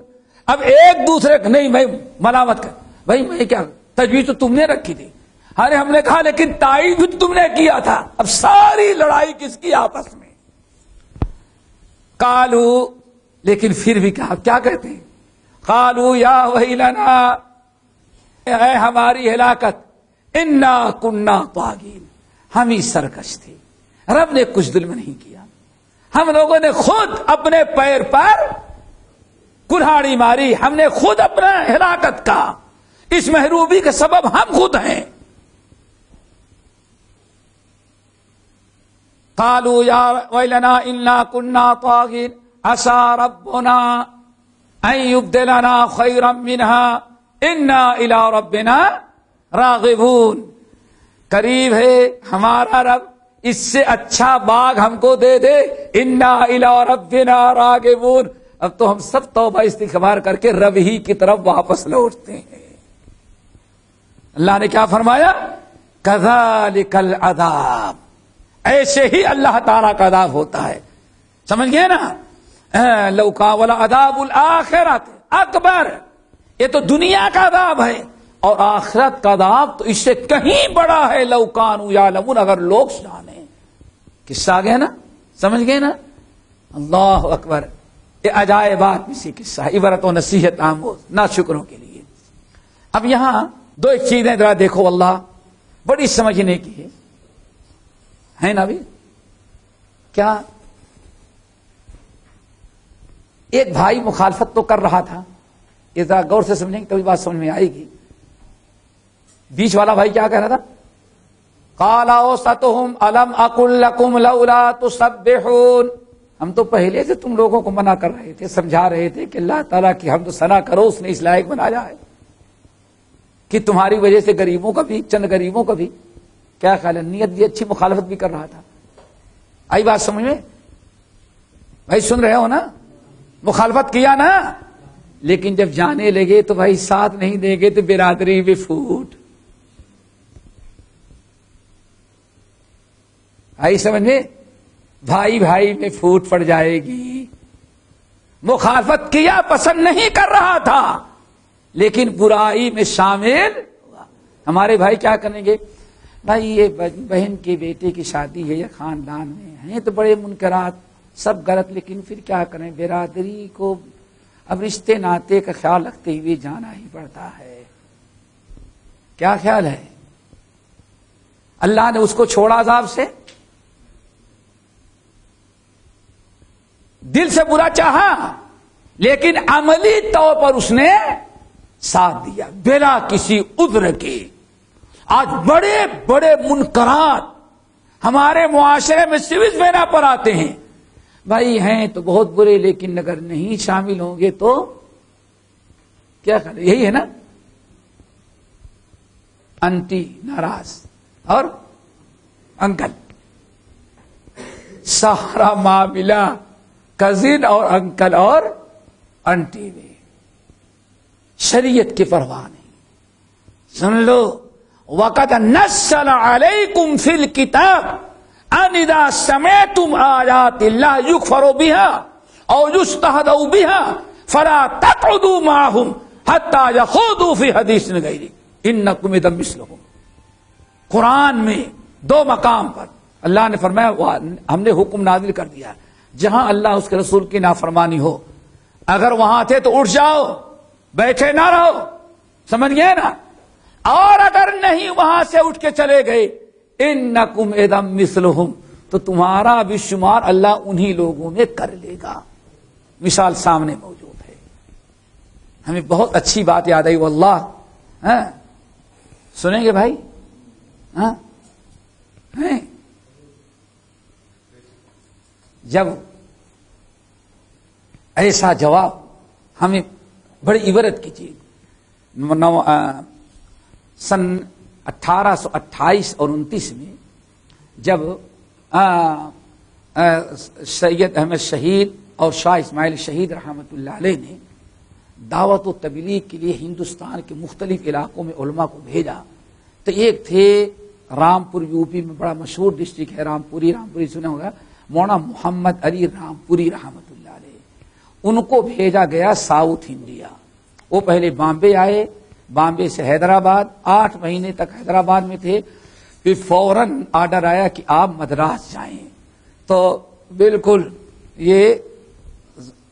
اب ایک دوسرے کو نہیں میں ملامت کر، بھائی میں کیا، تجویز تو تم نے رکھی تھی. ارے ہم نے کہا لیکن تائید بھی تم نے کیا تھا. اب ساری لڑائی کس کی؟ آپس میں. قالو، لیکن پھر بھی کہا کیا کہتے ہیں؟ قالو یا ویلنا، اے ہماری ہلاکت. انا کنا طاغین، ہم ہی سرکش تھے، رب نے کچھ ظلم نہیں کیا. ہم لوگوں نے خود اپنے پیر پر کلہاڑی ماری، ہم نے خود اپنا ہلاکت کا، اس محروبی کے سبب ہم خود ہیں. قالوا یا ویلنا انا کنا طاغین عسى ربنا ان یبدلنا خیرا منها انا الى ربنا راغبون. قریب ہے ہمارا رب اس سے اچھا باغ ہم کو دے دے. انا الى ربنا راغبون. اب تو ہم سب توبہ استغفار کر کے رب ہی کی طرف واپس لوٹتے ہیں. اللہ نے کیا فرمایا؟ کذالک العذاب، ایسے ہی اللہ تعالیٰ کا عذاب ہوتا ہے. سمجھ گئے نا؟ لو کان ولعذاب الآخرۃ اکبر. یہ تو دنیا کا عذاب ہے، اور آخرت کا عذاب تو اس سے کہیں بڑا ہے. لو کانوا یعلمون، اگر لوگ جانیں. قصہ آ گیا نا؟ سمجھ گئے نا؟ اللہ اکبر. یہ عجائبات میں سے قصہ، عبرت و نصیحت آموز ناشکروں کے لیے. اب یہاں دو ایک چیزیں ذرا دیکھو، اللہ بڑی سمجھنے کی ہے نا. بھی کیا ایک بھائی مخالفت تو کر رہا تھا، یہ ذرا غور سے سمجھیں گے تبھی بات سمجھ میں آئے گی. بیچ والا بھائی کیا کہہ رہا تھا؟ قال اوسطهم الم اقل لكم لولا تسبحون. ہم تو پہلے سے تم لوگوں کو منع کر رہے تھے، سمجھا رہے تھے کہ اللہ تعالیٰ کی حمد و ثنا کرو، اس نے اس لائق بنایا ہے کہ تمہاری وجہ سے غریبوں کا بھی، چند غریبوں کا بھی. کیا خیال ہے؟ نیت بھی اچھی، مخالفت بھی کر رہا تھا. آئی بات سمجھ میں؟ بھائی سن رہے ہو نا؟ مخالفت کیا نا، لیکن جب جانے لگے تو بھائی ساتھ نہیں دیں گے تو برادری بھی پھوٹ. آئی سمجھ میں؟ بھائی بھائی میں پھوٹ پڑ جائے گی. مخالفت کیا، پسند نہیں کر رہا تھا، لیکن برائی میں شامل ہوا. ہمارے بھائی کیا کریں گے؟ بھائی یہ بہن کے بیٹے کی شادی ہے یا خاندان میں ہیں تو بڑے منکرات، سب غلط، لیکن پھر کیا کریں، برادری کو اب رشتے ناطے کا خیال رکھتے ہوئے جانا ہی پڑتا ہے. کیا خیال ہے؟ اللہ نے اس کو چھوڑا عذاب سے، دل سے برا چاہا، لیکن عملی طور پر اس نے ساتھ دیا بلا کسی عذر کے. آج بڑے بڑے منکرات ہمارے معاشرے میں سوئچ بنا پر آتے ہیں. بھائی ہیں تو بہت برے، لیکن اگر نہیں شامل ہوں گے تو کیا کریں؟ یہی ہے نا، انٹی ناراض اور انکل، سارا معاملہ کزن اور انکل اور انٹی میں. شریعت کی پرواہ نہیں. سن لو وقد نزل علیکم فی الکتاب ان اذا سمعتم آیات اللہ یکفر بها او یستہزأ بها فلا تقعدوا معهم حتی یخوضوا فی حدیث غیرہ انکم اذا مثلهم. قرآن میں دو مقام پر اللہ نے فرمایا ہم نے حکم نازل کر دیا جہاں اللہ اس کے رسول کی نافرمانی ہو اگر وہاں تھے تو اٹھ جاؤ بیٹھے نہ رہو. سمجھ گئے نا؟ اور اگر نہیں وہاں سے اٹھ کے چلے گئے انکم اذا مثلهم تو تمہارا بھی شمار اللہ انہی لوگوں میں کر لے گا. مثال سامنے موجود ہے. ہمیں بہت اچھی بات یاد آئی واللہ. سنیں گے بھائی؟ جب ایسا جواب ہمیں بڑی عبرت کی چیز. سن 1828 اور 29 میں جب سید احمد شہید اور شاہ اسماعیل شہید رحمۃ اللہ علیہ نے دعوت و تبلیغ کے لیے ہندوستان کے مختلف علاقوں میں علماء کو بھیجا تو ایک تھے رامپور یوپی میں بڑا مشہور ڈسٹرکٹ ہے رامپوری سنا ہوگا مولانا محمد علی رامپوری رحمۃ اللہ علیہ. ان کو بھیجا گیا ساؤتھ انڈیا. وہ پہلے بامبے آئے بامبے سے حیدرآباد 8 مہینے تک حیدرآباد میں تھے پھر فوراً آرڈر آیا کہ آپ مدراس جائیں تو بالکل یہ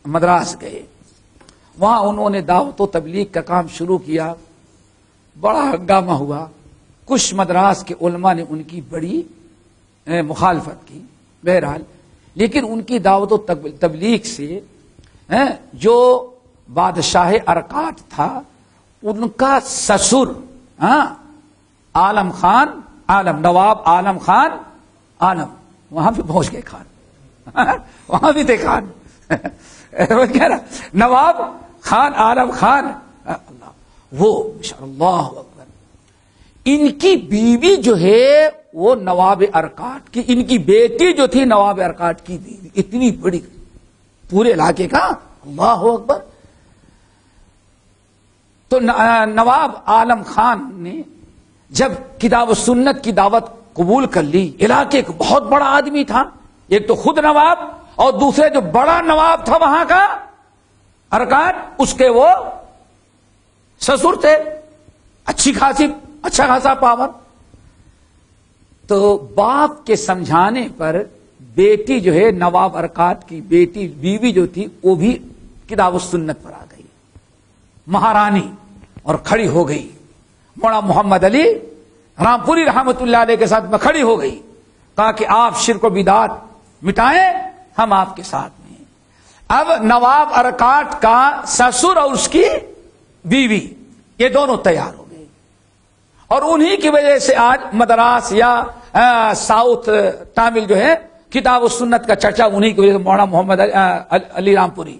مدراس گئے. وہاں انہوں نے دعوت و تبلیغ کا کام شروع کیا. بڑا ہنگامہ ہوا. کچھ مدراس کے علماء نے ان کی بڑی مخالفت کی بہرحال لیکن ان کی دعوت و تبلیغ سے جو بادشاہ ارکاٹ تھا ان کا سسر عالم خان نواب عالم خان وہاں بھی پہنچ گئے خان وہاں بھی تھے خان نواب خان عالم خان وہ اللہ اکبر. ان کی بیوی جو ہے وہ نواب ارکاٹ کی ان کی بیٹی جو تھی نواب ارکاٹ کی بیوی اتنی بڑی پورے علاقے کا اللہ اکبر. تو نواب عالم خان نے جب کتاب و سنت کی دعوت قبول کر لی علاقے کا بہت بڑا آدمی تھا ایک تو خود نواب اور دوسرے جو بڑا نواب تھا وہاں کا ارکان اس کے وہ سسر تھے اچھا خاصا پاور. تو باپ کے سمجھانے پر بیٹی جو ہے نواب ارکات کی بیوی جو تھی وہ بھی کتاب و سنت پر آ گئی مہارانی اور کھڑی ہو گئی. مولانا محمد علی رامپوری رحمت اللہ علیہ کے ساتھ میں کھڑی ہو گئی کہا کہ آپ شرک و بدعت مٹائیں ہم آپ کے ساتھ میں. اب نواب ارکات کا سسر اور اس کی بیوی یہ دونوں تیار ہو گئے اور انہی کی وجہ سے آج مدراس یا ساؤتھ تامل جو ہے کتاب و سنت کا چرچا انہی کی وجہ سے مولانا محمد علی رامپوری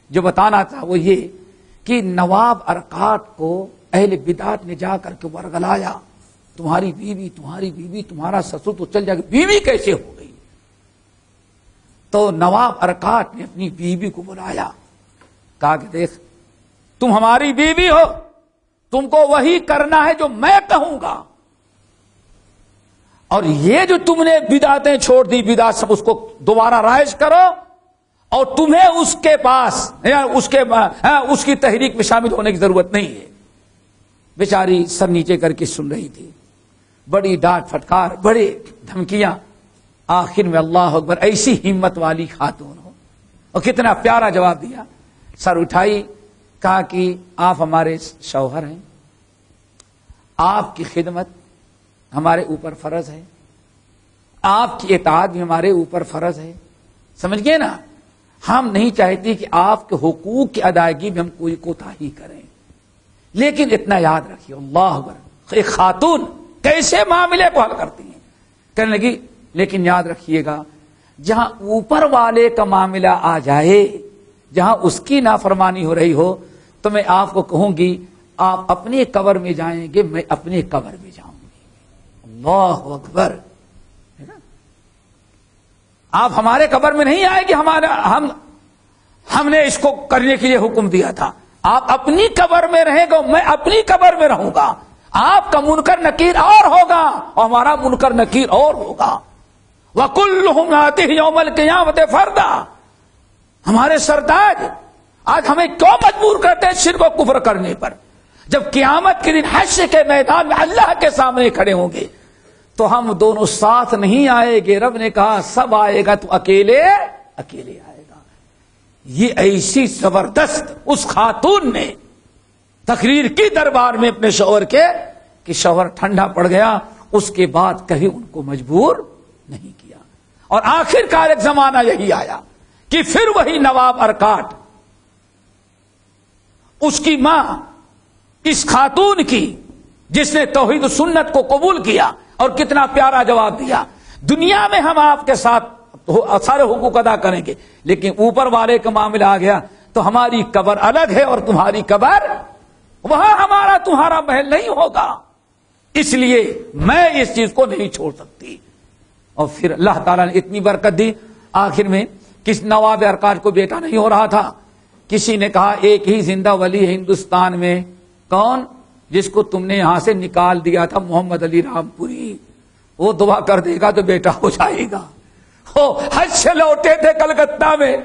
جو بتانا تھا وہ یہ کہ نواب ارکات کو اہل بدعت نے جا کر کے ورگلایا تمہاری بیوی تمہارا سسر تو چل جائے گا بیوی کیسے ہو گئی. تو نواب ارکات نے اپنی بیوی کو بلایا کہا کہ دیکھ تم ہماری بیوی ہو تم کو وہی کرنا ہے جو میں کہوں گا اور یہ جو تم نے بدعتیں چھوڑ دی بدعت سب اس کو دوبارہ رائج کرو اور تمہیں اس کے پاس اس کی تحریک میں شامل ہونے کی ضرورت نہیں ہے. بیچاری سر نیچے کر کے سن رہی تھی بڑی ڈانٹ پھٹکار بڑے دھمکیاں. آخر میں اللہ اکبر ایسی ہمت والی خاتون ہو اور کتنا پیارا جواب دیا. سر اٹھائی کہا کہ آپ ہمارے شوہر ہیں آپ کی خدمت ہمارے اوپر فرض ہے آپ کی اطاعت بھی ہمارے اوپر فرض ہے. سمجھ گئے نا. ہم نہیں چاہتے کہ آپ کے حقوق کی ادائیگی میں ہم کوئی کوتاہی کریں لیکن اتنا یاد رکھیے اللہ اکبر ایک خاتون کیسے معاملے کو حل کرتی ہیں کہنے لگی لیکن یاد رکھیے گا جہاں اوپر والے کا معاملہ آ جائے جہاں اس کی نافرمانی ہو رہی ہو تو میں آپ کو کہوں گی آپ اپنے قبر میں جائیں گے میں اپنے قبر میں جاؤں گی. اللہ اکبر. آپ ہمارے قبر میں نہیں آئے گی ہم نے اس کو کرنے کے لیے حکم دیا تھا. آپ اپنی قبر میں رہیں گے میں اپنی قبر میں رہوں گا آپ کا منکر نکیر اور ہوگا اور ہمارا منکر نکیر اور ہوگا. وَكُلُّهُمْ آتِهِ يَوْمَ الْقِيَامَةِ فَرْدًا. ہمارے سردار آج ہمیں کیوں مجبور کرتے ہیں شرک و کفر کرنے پر؟ جب قیامت کے دن حشر کے میدان میں اللہ کے سامنے کھڑے ہوں گے تو ہم دونوں ساتھ نہیں آئیں گے. رب نے کہا سب آئے گا تو اکیلے آئے گا. یہ ایسی زبردست اس خاتون نے تقریر کی دربار میں اپنے شوہر کے کہ شوہر ٹھنڈا پڑ گیا. اس کے بعد کہیں ان کو مجبور نہیں کیا. اور آخر کار ایک زمانہ یہی آیا کہ پھر وہی نواب ارکاٹ اس کی ماں اس خاتون کی جس نے توحید و سنت کو قبول کیا اور کتنا پیارا جواب دیا. دنیا میں ہم آپ کے ساتھ سارے حقوق ادا کریں گے لیکن اوپر والے کا معاملہ آ گیا تو ہماری قبر الگ ہے اور تمہاری قبر وہاں ہمارا تمہارا محل نہیں ہوگا. اس لیے میں اس چیز کو نہیں چھوڑ سکتی. اور پھر اللہ تعالیٰ نے اتنی برکت دی. آخر میں کس نواب ارکاٹ کو بیٹا نہیں ہو رہا تھا. کسی نے کہا ایک ہی زندہ ولی ہے ہندوستان میں. کون؟ جس کو تم نے یہاں سے نکال دیا تھا، محمد علی رام پوری. وہ دعا کر دے گا تو بیٹا ہو جائے گا. وہ حج سے لوٹے تھے کلکتہ میں،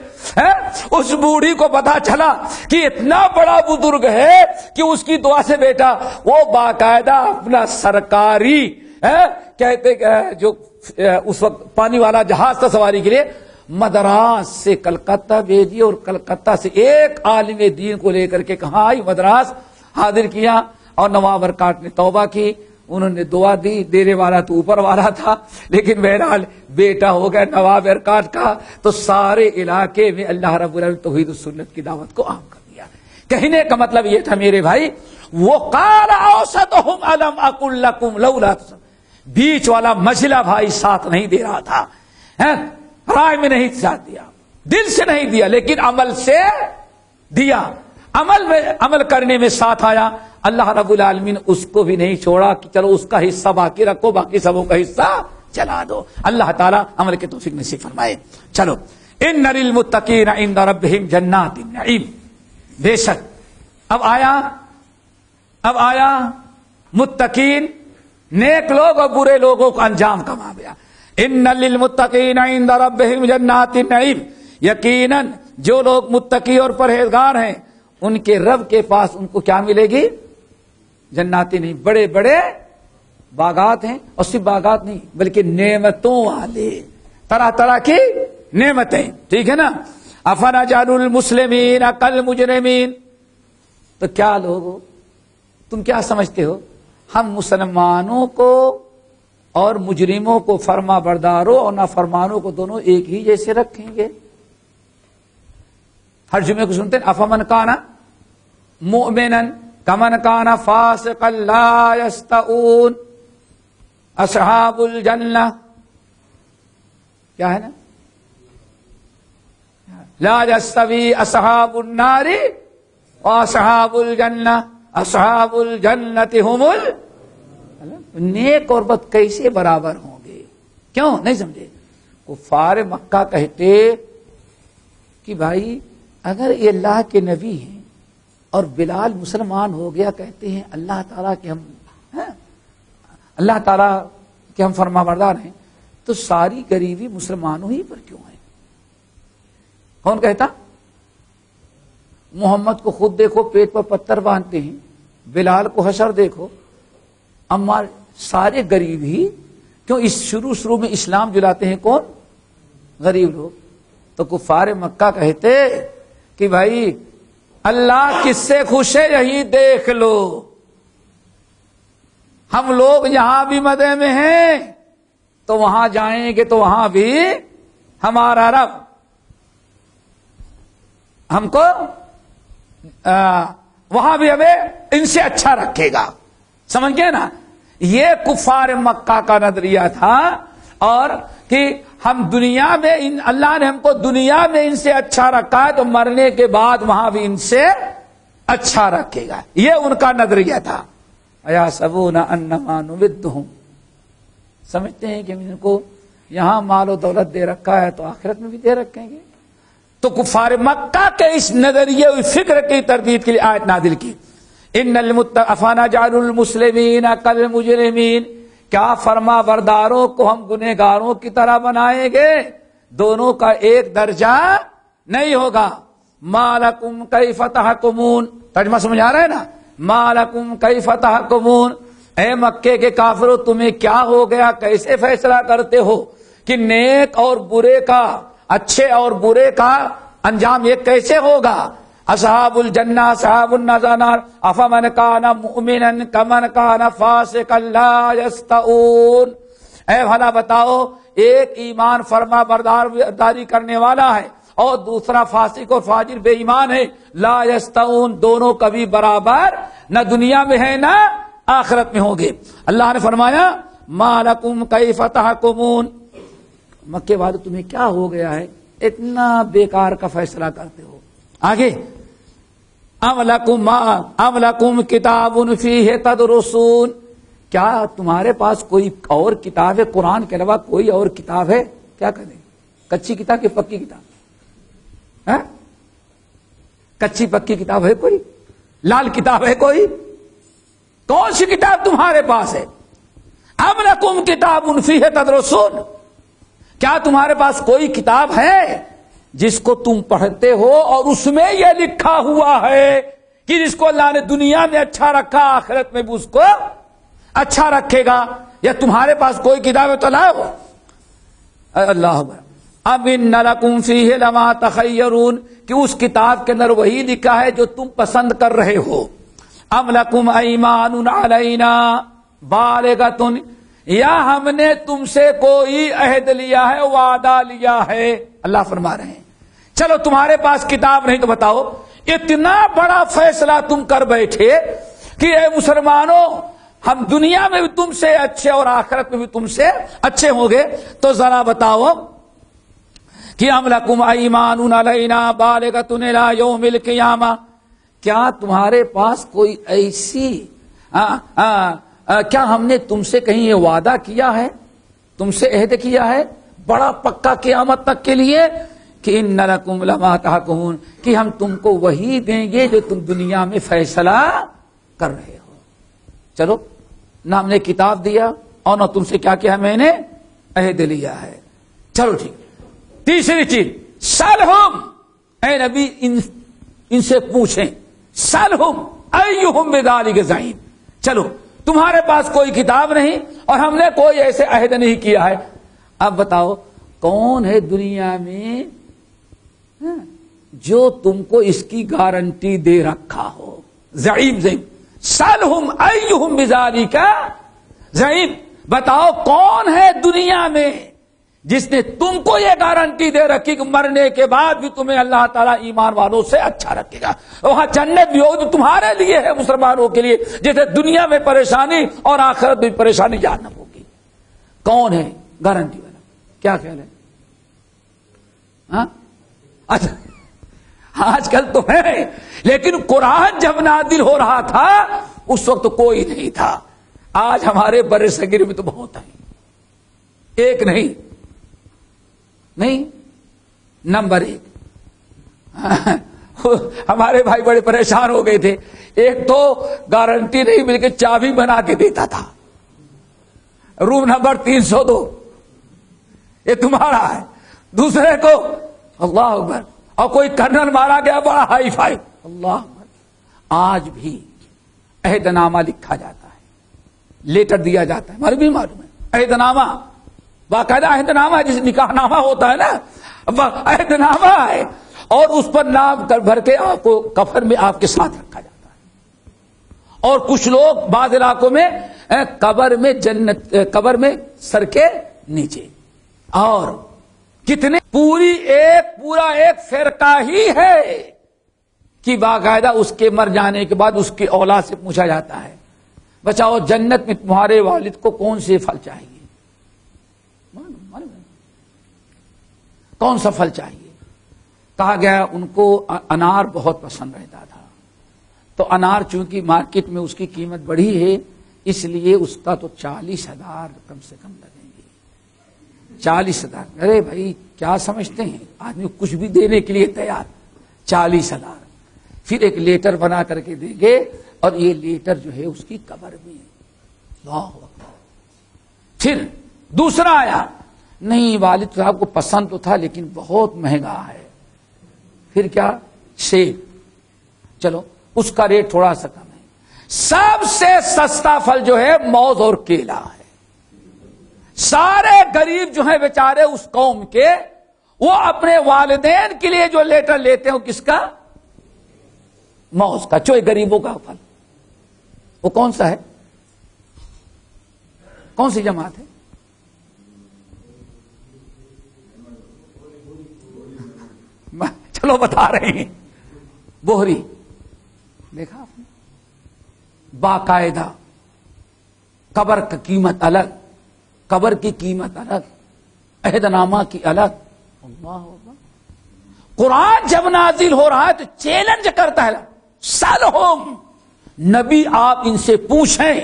اس بوڑھی کو پتا چلا کہ اتنا بڑا بزرگ ہے کہ اس کی دعا سے بیٹا. وہ باقاعدہ اپنا سرکاری کہتے جو اس وقت پانی والا جہاز تھا سواری کے لیے، مدراس سے کلکتہ بھیجی اور کلکتہ سے ایک عالم دین کو لے کر کے کہاں آئی مدراس حاضر کیا. اور نواب ارکاٹ نے توبہ کی. انہوں نے دعا دی. دینے والا تو اوپر والا تھا لیکن بہرحال بیٹا ہو گیا نواب ارکاٹ کا. تو سارے علاقے میں اللہ رب العالمین توحید و سنت کی دعوت کو عام کر دیا. کہنے کا مطلب یہ تھا میرے بھائی، وہ قال اوسطهم الم اقل لكم لولا تسمعون. بیچ والا مجلا بھائی ساتھ نہیں دے رہا تھا، رائے میں نہیں ساتھ دیا، دل سے نہیں دیا لیکن عمل سے دیا. عمل کرنے میں ساتھ آیا. اللہ رب العالمین اس کو بھی نہیں چھوڑا کہ چلو اس کا حصہ باقی رکھو، باقی سبوں کا حصہ چلا دو. اللہ تعالیٰ عمل کے توفیق نصیب فرمائے. چلو، ان للمتقین عند ربہم جنات النعیم. بے شک اب آیا متقین نیک لوگ اور برے لوگوں کا انجام کا معاملہ. ان للمتقین عند ربہم جنات النعیم. یقیناً جو لوگ متقی اور پرہیزگار ہیں ان کے رب کے پاس ان کو کیا ملے گی؟ جناتی نہیں، بڑے بڑے باغات ہیں. اور صرف باغات نہیں بلکہ نعمتوں والے، طرح طرح کی نعمتیں. ٹھیک ہے نا؟ افنجعل المسلمین کالمجرمین. تو کیا لوگو تم کیا سمجھتے ہو ہم مسلمانوں کو اور مجرموں کو، فرما برداروں اور نافرمانوں کو دونوں ایک ہی جیسے رکھیں گے؟ ہر جمعے کو سنتے ہیں افمن کان مؤمنا کمن کان فاسقا لا یستوون اصحاب الجنہ. کیا ہے نا؟ لا یستوی اصحاب النار واصحاب الجنہ اصحاب الجنۃ هم نیک اور بد کیسے برابر ہوں گے؟ کیوں نہیں سمجھے؟ کفار مکہ کہتے کہ بھائی اگر یہ اللہ کے نبی ہیں اور بلال مسلمان ہو گیا، کہتے ہیں اللہ تعالیٰ کے ہم فرما بردار ہیں، تو ساری غریبی مسلمانوں ہی پر کیوں ہے؟ کون کہتا؟ محمد کو خود دیکھو پیٹ پر پتھر باندھتے ہیں، بلال کو حشر دیکھو، اما سارے غریب ہی کیوں؟ اس شروع میں اسلام جلاتے ہیں کون؟ غریب لوگ. تو کفار مکہ کہتے کہ بھائی اللہ کس سے خوش ہے یہی دیکھ لو. ہم لوگ یہاں بھی مدے میں ہیں تو وہاں جائیں گے تو وہاں بھی ہمارا رب ہم کو وہاں بھی ہمیں ان سے اچھا رکھے گا. سمجھ گئے نا؟ یہ کفار مکہ کا نظریہ تھا. اور کہ ہم دنیا میں اللہ نے ہم کو دنیا میں ان سے اچھا رکھا ہے تو مرنے کے بعد وہاں بھی ان سے اچھا رکھے گا. یہ ان کا نظریہ تھا. ایحسبون انما نمدہم، سمجھتے ہیں کہ ہم ان کو یہاں مال و دولت دے رکھا ہے تو آخرت میں بھی دے رکھیں گے. تو کفار مکہ کے اس نظریے اور فکر کی تردید کے لیے آیت نازل کی. ان افنجعل المسلمین کالمجرمین، کیا فرما برداروں کو ہم گنہگاروں کی طرح بنائیں گے؟ دونوں کا ایک درجہ نہیں ہوگا. ما لکم کیف تحکمون، ترجمہ سمجھ آ رہا ہے نا؟ ما لکم کیف تحکمون، اے مکے کے کافروں تمہیں کیا ہو گیا، کیسے فیصلہ کرتے ہو کہ نیک اور برے کا، اچھے اور برے کا انجام یہ کیسے ہوگا؟ اصحاب الجنہ اصحاب النار افمن کان مؤمنا کمن کان فاسقا لا یستوون، اے بھلا بتاؤ ایک ایمان فرما برداری کرنے والا ہے اور دوسرا فاسق اور فاجر بے ایمان ہے، لا یستوون، دونوں کبھی برابر نہ دنیا میں ہے نہ آخرت میں ہوں گے. اللہ نے فرمایا ما لکم کیف تحکمون، مکے والے تمہیں کیا ہو گیا ہے اتنا بیکار کا فیصلہ کرتے ہو. آگے ام لکم کتاب فیہ تدرسون، کیا تمہارے پاس کوئی اور کتاب ہے قرآن کے علاوہ؟ کوئی اور کتاب ہے؟ کیا کریں، کچی کتاب کی پکی کتاب؟ کچی پکی کتاب ہے کوئی؟ لال کتاب ہے کوئی؟ کون سی کتاب تمہارے پاس ہے؟ ام لکم کتاب فیہ تدرسون، کیا تمہارے پاس کوئی کتاب ہے جس کو تم پڑھتے ہو اور اس میں یہ لکھا ہوا ہے کہ جس کو اللہ نے دنیا میں اچھا رکھا آخرت میں بھی اس کو اچھا رکھے گا؟ یا تمہارے پاس کوئی کتاب ہے تو لاؤ. اللہ اکبر. ام ان لکم فیہ لما تخیرون، کہ اس کتاب کے اندر وہی لکھا ہے جو تم پسند کر رہے ہو. ام لکم ایمان علینا بالغۃ، یا ہم نے تم سے کوئی عہد لیا ہے، وعدہ لیا ہے. اللہ فرما رہے ہیں چلو تمہارے پاس کتاب نہیں تو بتاؤ، اتنا بڑا فیصلہ تم کر بیٹھے کہ اے مسلمانوں ہم دنیا میں بھی تم سے اچھے اور آخرت میں بھی تم سے اچھے ہوں گے، تو ذرا بتاؤ کہ ام لکم ایمان علینا بالغۃ الی یوم القیامہ، کیا تمہارے پاس کوئی ایسی کیا ہم نے تم سے کہیں یہ وعدہ کیا ہے، تم سے عہد کیا ہے بڑا پکا قیامت تک کے لیے کہ ان لکم لما تحکمون، کہ ہم تم کو وہی دیں گے جو تم دنیا میں فیصلہ کر رہے ہو؟ چلو نہ ہم نے کتاب دیا اور نہ تم سے کیا کیا میں نے عہد لیا ہے. چلو ٹھیک. تیسری چیز سلہم، اے نبی ان سے پوچھیں سلہم ایہم بذالک زعیم، چلو تمہارے پاس کوئی کتاب نہیں اور ہم نے کوئی ایسے عہد نہیں کیا ہے، اب بتاؤ کون ہے دنیا میں جو تم کو اس کی گارنٹی دے رکھا ہو؟ زعیم زعیم. سلہم ایہم بذالک زعیم، بتاؤ کون ہے دنیا میں جس نے تم کو یہ گارنٹی دے رکھی کہ مرنے کے بعد بھی تمہیں اللہ تعالیٰ ایمان والوں سے اچھا رکھے گا، وہاں جنت بھی ہوگی تمہارے لیے ہے مسلمانوں کے لیے، جیسے دنیا میں پریشانی اور آخرت میں پریشانی جہنم ہوگی. کون ہے گارنٹی والا؟ کیا خیال ہے؟ اچھا آج کل تو ہے، لیکن قرآن جب نازل ہو رہا تھا اس وقت تو کوئی نہیں تھا. آج ہمارے بر صغیر میں تو بہت ہے، ایک نہیں نمبر ایک. ہمارے بھائی بڑے پریشان ہو گئے تھے، ایک تو گارنٹی نہیں بلکہ چابی بنا کے دیتا تھا، روم نمبر 302 یہ تمہارا ہے. دوسرے کو اللہ اکبر، اور کوئی کرنل مارا گیا بڑا ہائی فائی، اللہ اکبر. آج بھی عہد نامہ لکھا جاتا ہے، لیٹر دیا جاتا ہے، ہمارے بھی معلوم ہے عہد نامہ، باقاعدہ عہد نامہ جس نکاح نامہ ہوتا ہے نا، عہد نامہ ہے، اور اس پر نام بھر کے آپ کو کفن میں آپ کے ساتھ رکھا جاتا ہے. اور کچھ لوگ بعض علاقوں میں قبر میں سر کے نیچے، اور کتنے پورا ایک فرقہ ہی ہے کہ باقاعدہ اس کے مر جانے کے بعد اس کی اولاد سے پوچھا جاتا ہے بچاؤ جنت میں تمہارے والد کو کون سے پھل چاہیے، کون سا پھل چاہیے؟ کہا گیا ان کو انار بہت پسند رہتا تھا، تو انار چونکہ مارکیٹ میں اس کی قیمت بڑھی ہے اس لیے اس کا تو 40,000 کم سے کم لگیں گے. 40,000. ارے بھائی کیا سمجھتے ہیں، آدمی کچھ بھی دینے کے لیے تیار. 40,000. پھر ایک لیٹر بنا کر کے دیں گے اور یہ لیٹر جو ہے اس کی قبر میں. اللہ اکبر. پھر دوسرا آیا, نہیں والد صاحب کو پسند تو تھا لیکن بہت مہنگا ہے. پھر کیا؟ سیب. چلو اس کا ریٹ تھوڑا سا کم ہے. سب سے سستا پھل جو ہے موز اور کیلا ہے. سارے غریب جو ہیں بیچارے اس قوم کے, وہ اپنے والدین کے لیے جو لیٹر لیتے ہیں کس کا؟ موز کا. جو غریبوں کا پھل, وہ کون سا ہے؟ کون سی جماعت ہے؟ چلو بتا رہے ہیں. بوہری. دیکھا آپ نے؟ باقاعدہ قبر کی قیمت الگ, قبر کی قیمت الگ, عہد نامہ کی الگ. اللہ اللہ. قرآن جب نازل ہو رہا ہے تو چیلنج کرتا ہے, سلہم, نبی آپ ان سے پوچھیں.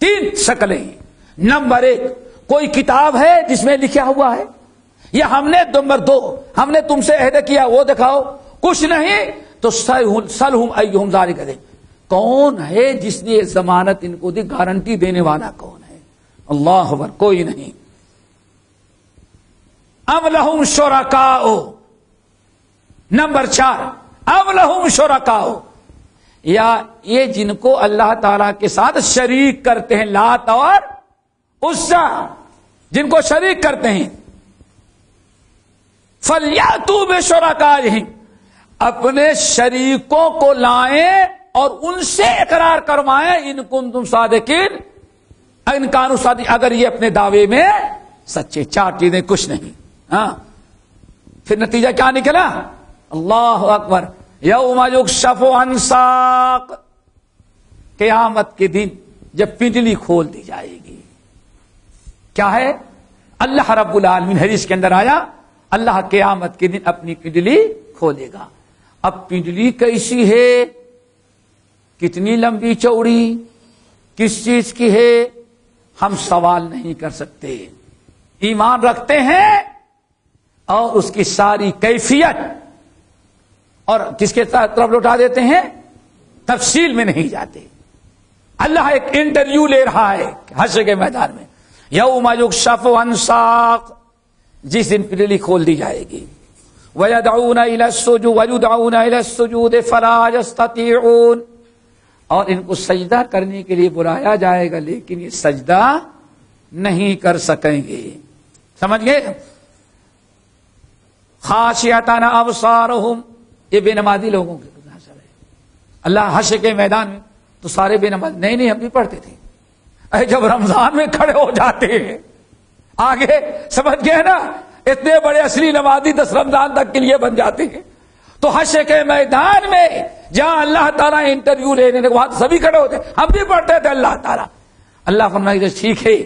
3 شکلیں. نمبر 1, کوئی کتاب ہے جس میں لکھا ہوا ہے؟ یا ہم نے نمبر 2, ہم نے تم سے عہد کیا وہ دکھاؤ. کچھ نہیں تو سلہم ایہم ذالک. کون ہے جس نے ضمانت ان کو دی, گارنٹی دینے والا کون ہے؟ اللہ اکبر. کوئی نہیں. ام لہم شرکاء. نمبر 4, ام لہم شرکاء, یا یہ جن کو اللہ تعالی کے ساتھ شریک کرتے ہیں, لات اور عزا جن کو شریک کرتے ہیں. فَلْيَأْتُوا بِشُرَكَائِهِمْ, اپنے شریکوں کو لائیں اور ان سے اقرار کروائیں. ان کنتم صادقین, ان کانوا صادقین, اگر یہ اپنے دعوے میں سچے. 4 چیزیں, کچھ نہیں. ہاں, پھر نتیجہ کیا نکلا؟ اللہ اکبر. یوم یکشف عن ساق, قیامت کے دن جب پنڈلی کھول دی جائے گی. کیا ہے؟ اللہ رب العالمین, حدیث کے اندر آیا, اللہ قیامت کے دن اپنی پنڈلی کھولے گا. اب پنڈلی کیسی ہے, کتنی لمبی چوڑی, کس چیز کی ہے, ہم سوال نہیں کر سکتے. ایمان رکھتے ہیں اور اس کی ساری کیفیت اور کس کے طرف لوٹا دیتے ہیں, تفصیل میں نہیں جاتے. اللہ ایک انٹرویو لے رہا ہے حشر کے میدان میں. یوم یکشف عن ساق, جس دن پنڈلی کھول دی جائے گی. وَيَدْعُونَ إِلَى السُّجُودِ وَيُدْعَوْنَ إِلَى السُّجُودِ فَلَا يَسْتَطِيعُونَ, اور ان کو سجدہ کرنے کے لیے بلایا جائے گا لیکن یہ سجدہ نہیں کر سکیں گے. سمجھ گئے؟ خاشعۃ ابصارہم, یہ بے نمازی لوگوں کے حشر ہے. اللہ حشر کے میدان میں تو سارے بے نماز, نہیں ہم بھی پڑھتے تھے. جب رمضان میں کھڑے ہو جاتے ہیں آگے, سمجھ گئے نا, اتنے بڑے اصلی نمازی 10 رمضان تک کے لیے بن جاتے ہیں. تو حشر کے میدان میں جہاں اللہ تعالیٰ انٹرویو لینے کے بعد سبھی کھڑے ہوتے, ہم بھی پڑھتے تھے اللہ تعالیٰ. اللہ فرمائے ٹھیک ہے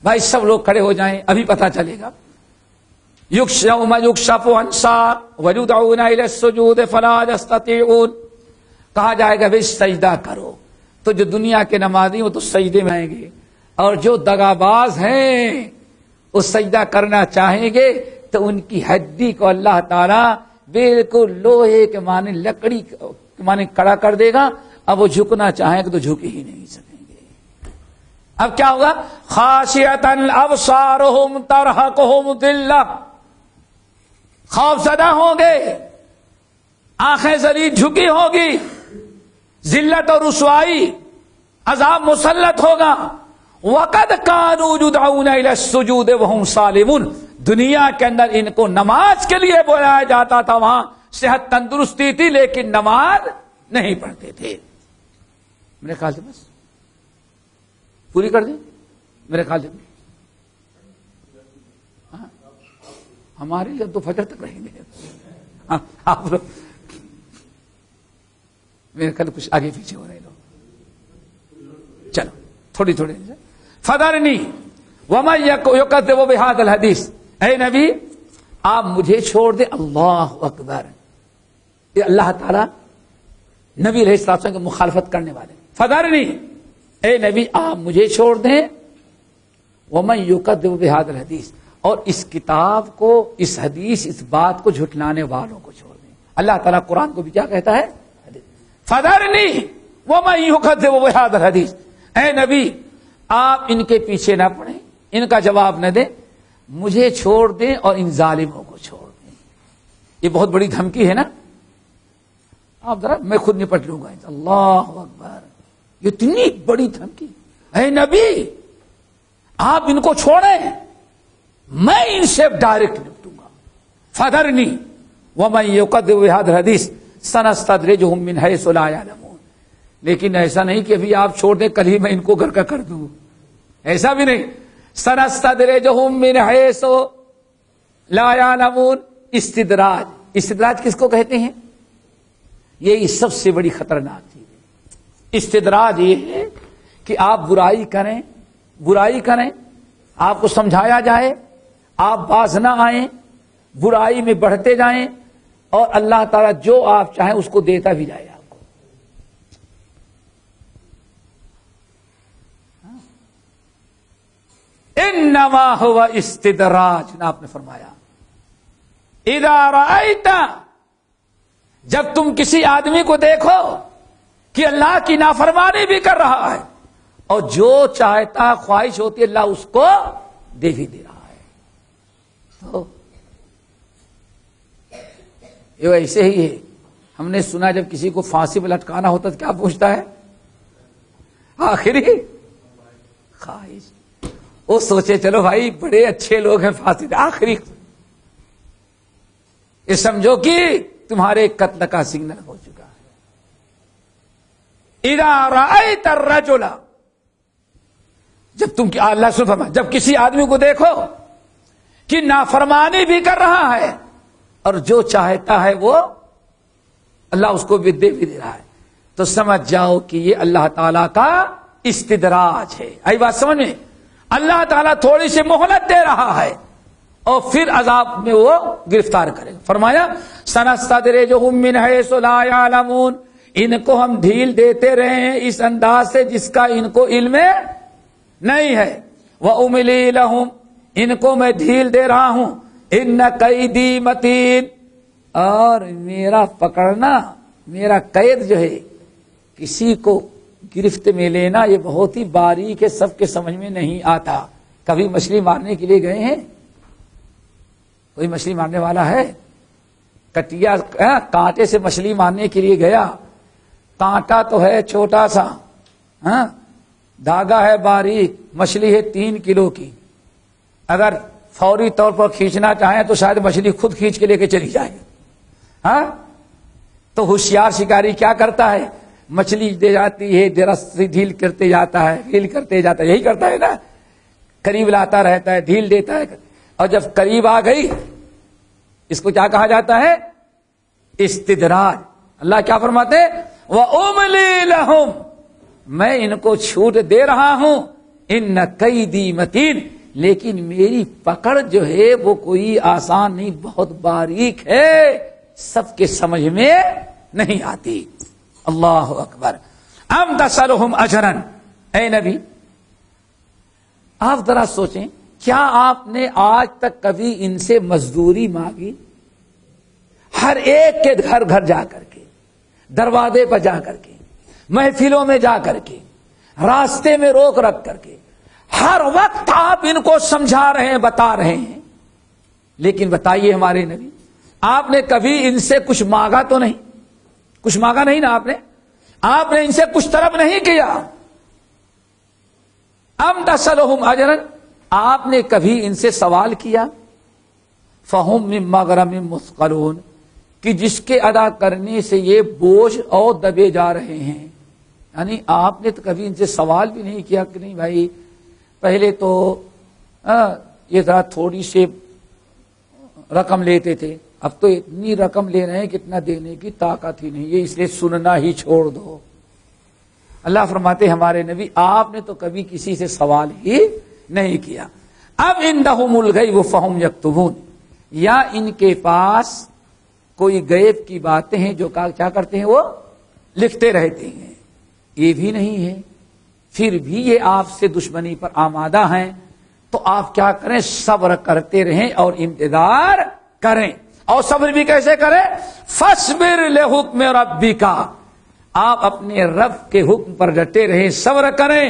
بھائی, سب لوگ کھڑے ہو جائیں, ابھی پتہ چلے گا. یوم یکشف عن ساق ویدعون الی السجود فلا یستطیعون, کہا جائے گا بھائی سجدہ کرو. تو جو دنیا کے نمازی وہ تو سجدے میں آئیں گے, اور جو دغاباز ہیں وہ سجدہ کرنا چاہیں گے تو ان کی ہڈی کو اللہ تعالیٰ بالکل لوہے کے مانے, لکڑی کے مانے کڑا کر دے گا. اب وہ جھکنا چاہیں گے تو جھک ہی نہیں سکیں گے. اب کیا ہوگا؟ خاشعۃ ابصارہم ترہقہم ذلہ, خوف زدہ ہوں گے, آنکھیں ذلیل جھکی ہوگی, ذلت اور رسوائی, عذاب مسلط ہوگا. وَقَدْ كَانُوا يُدْعَوْنَ إِلَى السُّجُودِ وَهُمْ سَالِمُونَ, دنیا کے اندر ان کو نماز کے لیے بلایا جاتا تھا, وہاں صحت تندرستی تھی لیکن نماز نہیں پڑھتے تھے. میرے خیال سے بس پوری کر دیں. میرے خیال سے ہمارے لیے تو فجر تک رہیں گے. آپ لوگ میرے خیال کچھ آگے پیچھے ہو رہے لوگ. چلو تھوڑی تھوڑی. فذرنی ومن یکذب بہذا الحدیث, اے نبی آپ مجھے چھوڑ دیں. اللہ اکبر. یہ اللہ تعالیٰ نبی علیہ السلام کی مخالفت کرنے والے. فذرنی, اے نبی آپ مجھے چھوڑ دیں. ومن یکذب بہذا الحدیث, اور اس کتاب کو, اس حدیث, اس بات کو جھٹلانے والوں کو چھوڑ دیں. اللہ تعالیٰ قرآن کو بھی کیا کہتا ہے؟ فذرنی وَمَن يُكَذِّبُ بِهَذَا الْحَدِيثِ، اے نبی آپ ان کے پیچھے نہ پڑیں، ان کا جواب نہ دیں، مجھے چھوڑ دیں اور ان ظالموں کو چھوڑ دیں۔ یہ بہت بڑی دھمکی ہے نا، آپ ذرا میں خود نپٹ لوں گا۔ اللہ اکبر، یہ اتنی بڑی دھمکی، اے نبی آپ ان کو چھوڑیں، میں ان سے ڈائریکٹ نپٹوں گا۔ فَذَرْنِي وَمَن يُكَذِّبُ بِهَذَا الْحَدِيثِ سَنَسْتَدْرِجُهُم مِّنْ حَيْثُ لَا يَعْلَمُونَ۔ لیکن ایسا نہیں کہ ابھی آپ چھوڑ دیں کل ہی میں ان کو گھر کا کر دوں، ایسا بھی نہیں۔ سَنَسْتَدْرِجُهُم مِّنْ حَيْثُ لَا يَعْلَمُونَ، استدراج، استدراج کس کو کہتے ہیں؟ یہ سب سے بڑی خطرناک چیز ہے۔ استدراج یہ ہے کہ آپ برائی کریں، برائی کریں، آپ کو سمجھایا جائے، آپ باز نہ آئیں، برائی میں بڑھتے جائیں، اور اللہ تعالیٰ جو آپ چاہیں اس کو دیتا بھی جائے آپ کو۔ انما هو استدراج، آپ نے فرمایا اذا رأیت، جب تم کسی آدمی کو دیکھو کہ اللہ کی نافرمانی بھی کر رہا ہے اور جو چاہتا خواہش ہوتی ہے اللہ اس کو دے بھی دے رہا ہے، تو یہ ایسے ہی ہے۔ ہم نے سنا جب کسی کو پھانسی پہ لٹکانا ہوتا تو کیا پوچھتا ہے؟ آخری خواہش۔ وہ سوچے چلو بھائی بڑے اچھے لوگ ہیں پھانسی، آخری یہ سمجھو کہ تمہارے قتل کا سگنل ہو چکا ہے۔ اذا رأیت الرجل، جب تم اللہ سے فرما، جب کسی آدمی کو دیکھو کہ نافرمانی بھی کر رہا ہے اور جو چاہتا ہے وہ اللہ اس کو بھی دے رہا ہے، تو سمجھ جاؤ کہ یہ اللہ تعالی کا استدراج ہے۔ آئی بات سمجھ میں؟ اللہ تعالیٰ تھوڑی سی مہلت دے رہا ہے اور پھر عذاب میں وہ گرفتار کرے گا۔ فرمایا سنستدرجہم من حیث لا یعلمون، ان کو ہم ڈھیل دیتے رہے ہیں اس انداز سے جس کا ان کو علم نہیں ہے۔ وَأُمْلِي لَهُمْ، ان کو میں ڈھیل دے رہا ہوں۔ إِنَّ قَيْدِي مَتِينٌ، اور میرا پکڑنا، میرا قید جو ہے، کسی کو گرفت میں لینا یہ بہت ہی باریک ہے، سب کے سمجھ میں نہیں آتا۔ کبھی مچھلی مارنے کے لیے گئے ہیں؟ کوئی مچھلی مارنے والا ہے؟ کٹیا کانٹے سے مچھلی مارنے کے لیے گیا، کانٹا تو ہے چھوٹا سا، دھاگا ہے باریک، مچھلی ہے 3 کلو کی، اگر فوری طور پر کھینچنا چاہیں تو شاید مچھلی خود کھینچ کے لے کے چلی جائے۔ تو ہوشیار شکاری کیا کرتا ہے؟ مچھلی دے جاتی ہے، درست سے ڈھیل کرتے جاتا ہے، ڈھیل کرتے جاتا ہے، یہی کرتا ہے نا، قریب لاتا رہتا ہے، ڈھیل دیتا ہے، اور جب قریب آ گئی اس کو کیا کہا جاتا ہے؟ استدراج۔ اللہ کیا فرماتے ہیں؟ وَأُمْلِي لَهُمْ، میں ان کو چھوٹ دے رہا ہوں، ان قیدی متین، لیکن میری پکڑ جو ہے وہ کوئی آسان نہیں، بہت باریک ہے، سب کے سمجھ میں نہیں آتی۔ اللہ اکبر۔ ام تسألہم اجرا، اے نبی آپ ذرا سوچیں، کیا آپ نے آج تک کبھی ان سے مزدوری مانگی؟ ہر ایک کے گھر گھر جا کر کے، دروازے پر جا کر کے، محفلوں میں جا کر کے، راستے میں روک رکھ کر کے، ہر وقت آپ ان کو سمجھا رہے ہیں، بتا رہے ہیں، لیکن بتائیے ہمارے نبی آپ نے کبھی ان سے کچھ مانگا تو نہیں؟ کچھ مانگا نہیں نا آپ نے ان سے کچھ طلب نہیں کیا۔ ام تسألہم اجرا، آپ نے کبھی ان سے سوال کیا؟ فہم من مغرم مثقلون، کہ جس کے ادا کرنے سے یہ بوجھ اور دبے جا رہے ہیں، یعنی آپ نے تو کبھی ان سے سوال بھی نہیں کیا کہ نہیں بھائی پہلے تو یہ ذرا تھوڑی سی رقم لیتے تھے، اب تو اتنی رقم لے رہے ہیں کہ اتنا دینے کی طاقت ہی نہیں ہے، اس لیے سننا ہی چھوڑ دو۔ اللہ فرماتے ہمارے نبی آپ نے تو کبھی کسی سے سوال ہی نہیں کیا۔ اب عندہم الغیب فہم یکتبون، یا ان کے پاس کوئی غیب کی باتیں ہیں جو کیا کرتے ہیں، وہ لکھتے رہتے ہیں، یہ بھی نہیں ہے، پھر بھی یہ آپ سے دشمنی پر آمادہ ہیں، تو آپ کیا کریں؟ صبر کرتے رہیں اور انتظار کریں۔ اور صبر بھی کیسے کریں؟ فاصبر لحکم ربک، آپ اپنے رب کے حکم پر ڈٹے رہیں، صبر کریں،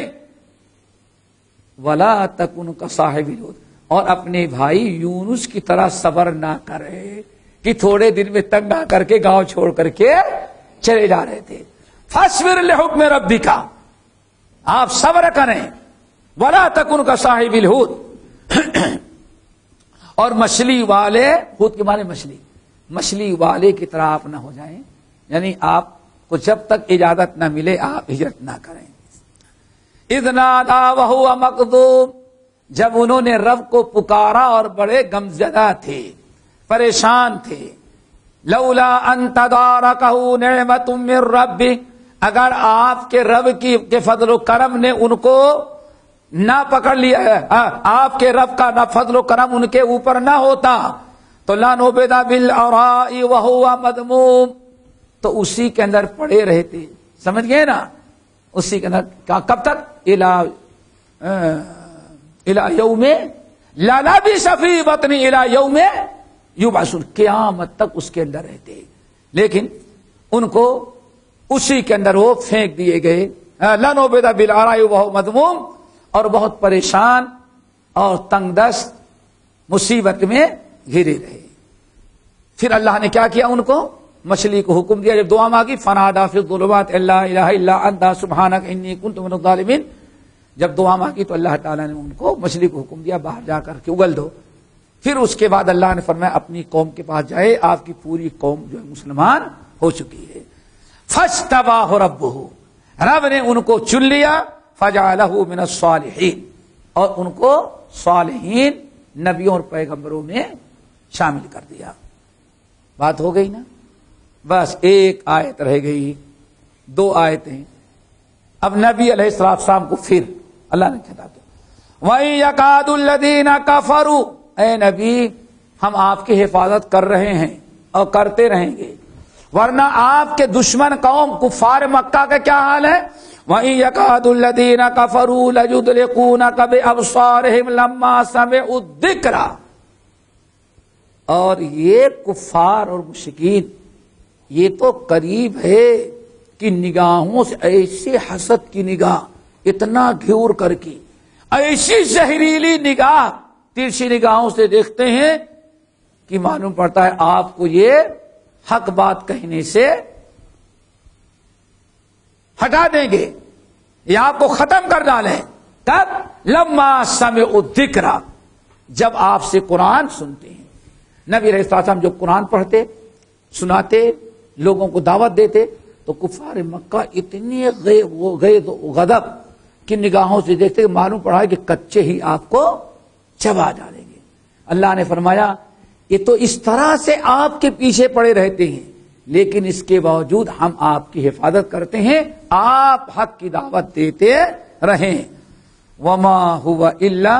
ولا تکن کصاحب الحوت، اور اپنے بھائی یونس کی طرح صبر نہ کرے کہ تھوڑے دن میں تنگ آ کر کے گاؤں چھوڑ کر کے چلے جا رہے تھے۔ فاصبر لحکم ربک، آپ صبر کریں، ولا تکن کصاحب الحوت، اور مچھلی والے، حوت کے معنی مچھلی والے کی طرح آپ نہ ہو جائیں، یعنی آپ کو جب تک اجازت نہ ملے آپ ہجرت نہ کریں۔ اذ نادى وهو مكذوب، جب انہوں نے رب کو پکارا اور بڑے غمزدہ تھے، پریشان تھے۔ لولا ان تداركه نعمة من ربه، اگر آپ کے رب کے فضل و کرم نے ان کو نہ پکڑ لیا، آپ کے رب کا نہ فضل و کرم ان کے اوپر نہ ہوتا تو لنبذ بالعراء وهو مذموم، تو اسی کے اندر پڑے رہتے، سمجھ گئے نا، اسی کے اندر کب تک؟ الى یوم للبث فی بطن الى یوم یبعثون، قیامت تک اس کے اندر رہتے، لیکن ان کو اسی کے اندر وہ پھینک دیے گئے۔ لنبذ بالعراء وهو مذموم، اور بہت پریشان اور تنگ دست مصیبت میں گھرے رہے۔ پھر اللہ نے کیا کیا؟ ان کو مچھلی کو حکم دیا، جب دعا مانگی فنادا فی الظلمات لا الہ الا انت سبحانک انی کنت من الظالمین، جب دعا مانگی تو اللہ تعالیٰ نے ان کو مچھلی کو حکم دیا باہر جا کر کے اگل دو۔ پھر اس کے بعد اللہ نے فرمایا اپنی قوم کے پاس جائے، آپ کی پوری قوم جو ہے مسلمان ہو چکی ہے۔ فاجتباہ ربہ، رب نے ان کو چن لیا، فجعلہ من الصالحین، اور ان کو صالحین نبیوں اور پیغمبروں میں شامل کر دیا۔ بات ہو گئی نا؟ بس ایک آیت رہ گئی، دو آیتیں۔ اب نبی علیہ السلام کو پھر اللہ نے کہا تو وَإِن يَكَادُ الَّذِينَ كَفَرُوا، اے نبی ہم آپ کی حفاظت کر رہے ہیں اور کرتے رہیں گے، ورنہ آپ کے دشمن قوم کفار مکہ کا کیا حال ہے؟ وَإِن يَكَادُ الَّذِينَ كَفَرُوا لَيُزْلِقُونَكَ بِأَبْصَارِهِمْ لَمَّا سَمِعُوا الذِّكْرَ، اور یہ کفار اور مشرکین یہ تو قریب ہے کہ نگاہوں سے ایسے حسد کی نگاہ، اتنا گھور کر کی ایسی زہریلی نگاہ، ترچھی نگاہوں سے دیکھتے ہیں کہ معلوم پڑتا ہے آپ کو یہ حق بات کہنے سے ہٹا دیں گے یا آپ کو ختم کر ڈالیں۔ کب؟ لما سمعوا الذکر، جب آپ سے قرآن سنتے ہیں۔ نبی علیہ السلام جب قرآن پڑھتے، سناتے، لوگوں کو دعوت دیتے تو کفار مکہ اتنے غیظ و غضب کی نگاہوں سے دیکھتے کہ معلوم پڑا کہ کچے ہی آپ کو چبا ڈالیں گے۔ اللہ نے فرمایا یہ تو اس طرح سے آپ کے پیچھے پڑے رہتے ہیں، لیکن اس کے باوجود ہم آپ کی حفاظت کرتے ہیں، آپ حق کی دعوت دیتے رہیں۔ وما هو الا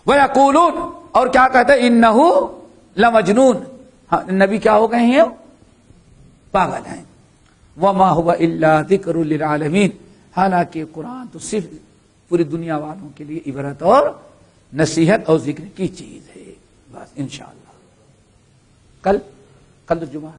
ويقولون، اور کیا کہتے ہیں؟ انہ لمجنون، نبی کیا ہو گئے ہیں؟ پاگل ہیں۔ وما هو الا ذکر للعالمین، حالانکہ قرآن تو صرف پوری دنیا والوں کے لیے عبرت اور نصیحت اور ذکر کی چیز ہے۔ بس انشاءاللہ کل تو جمعہ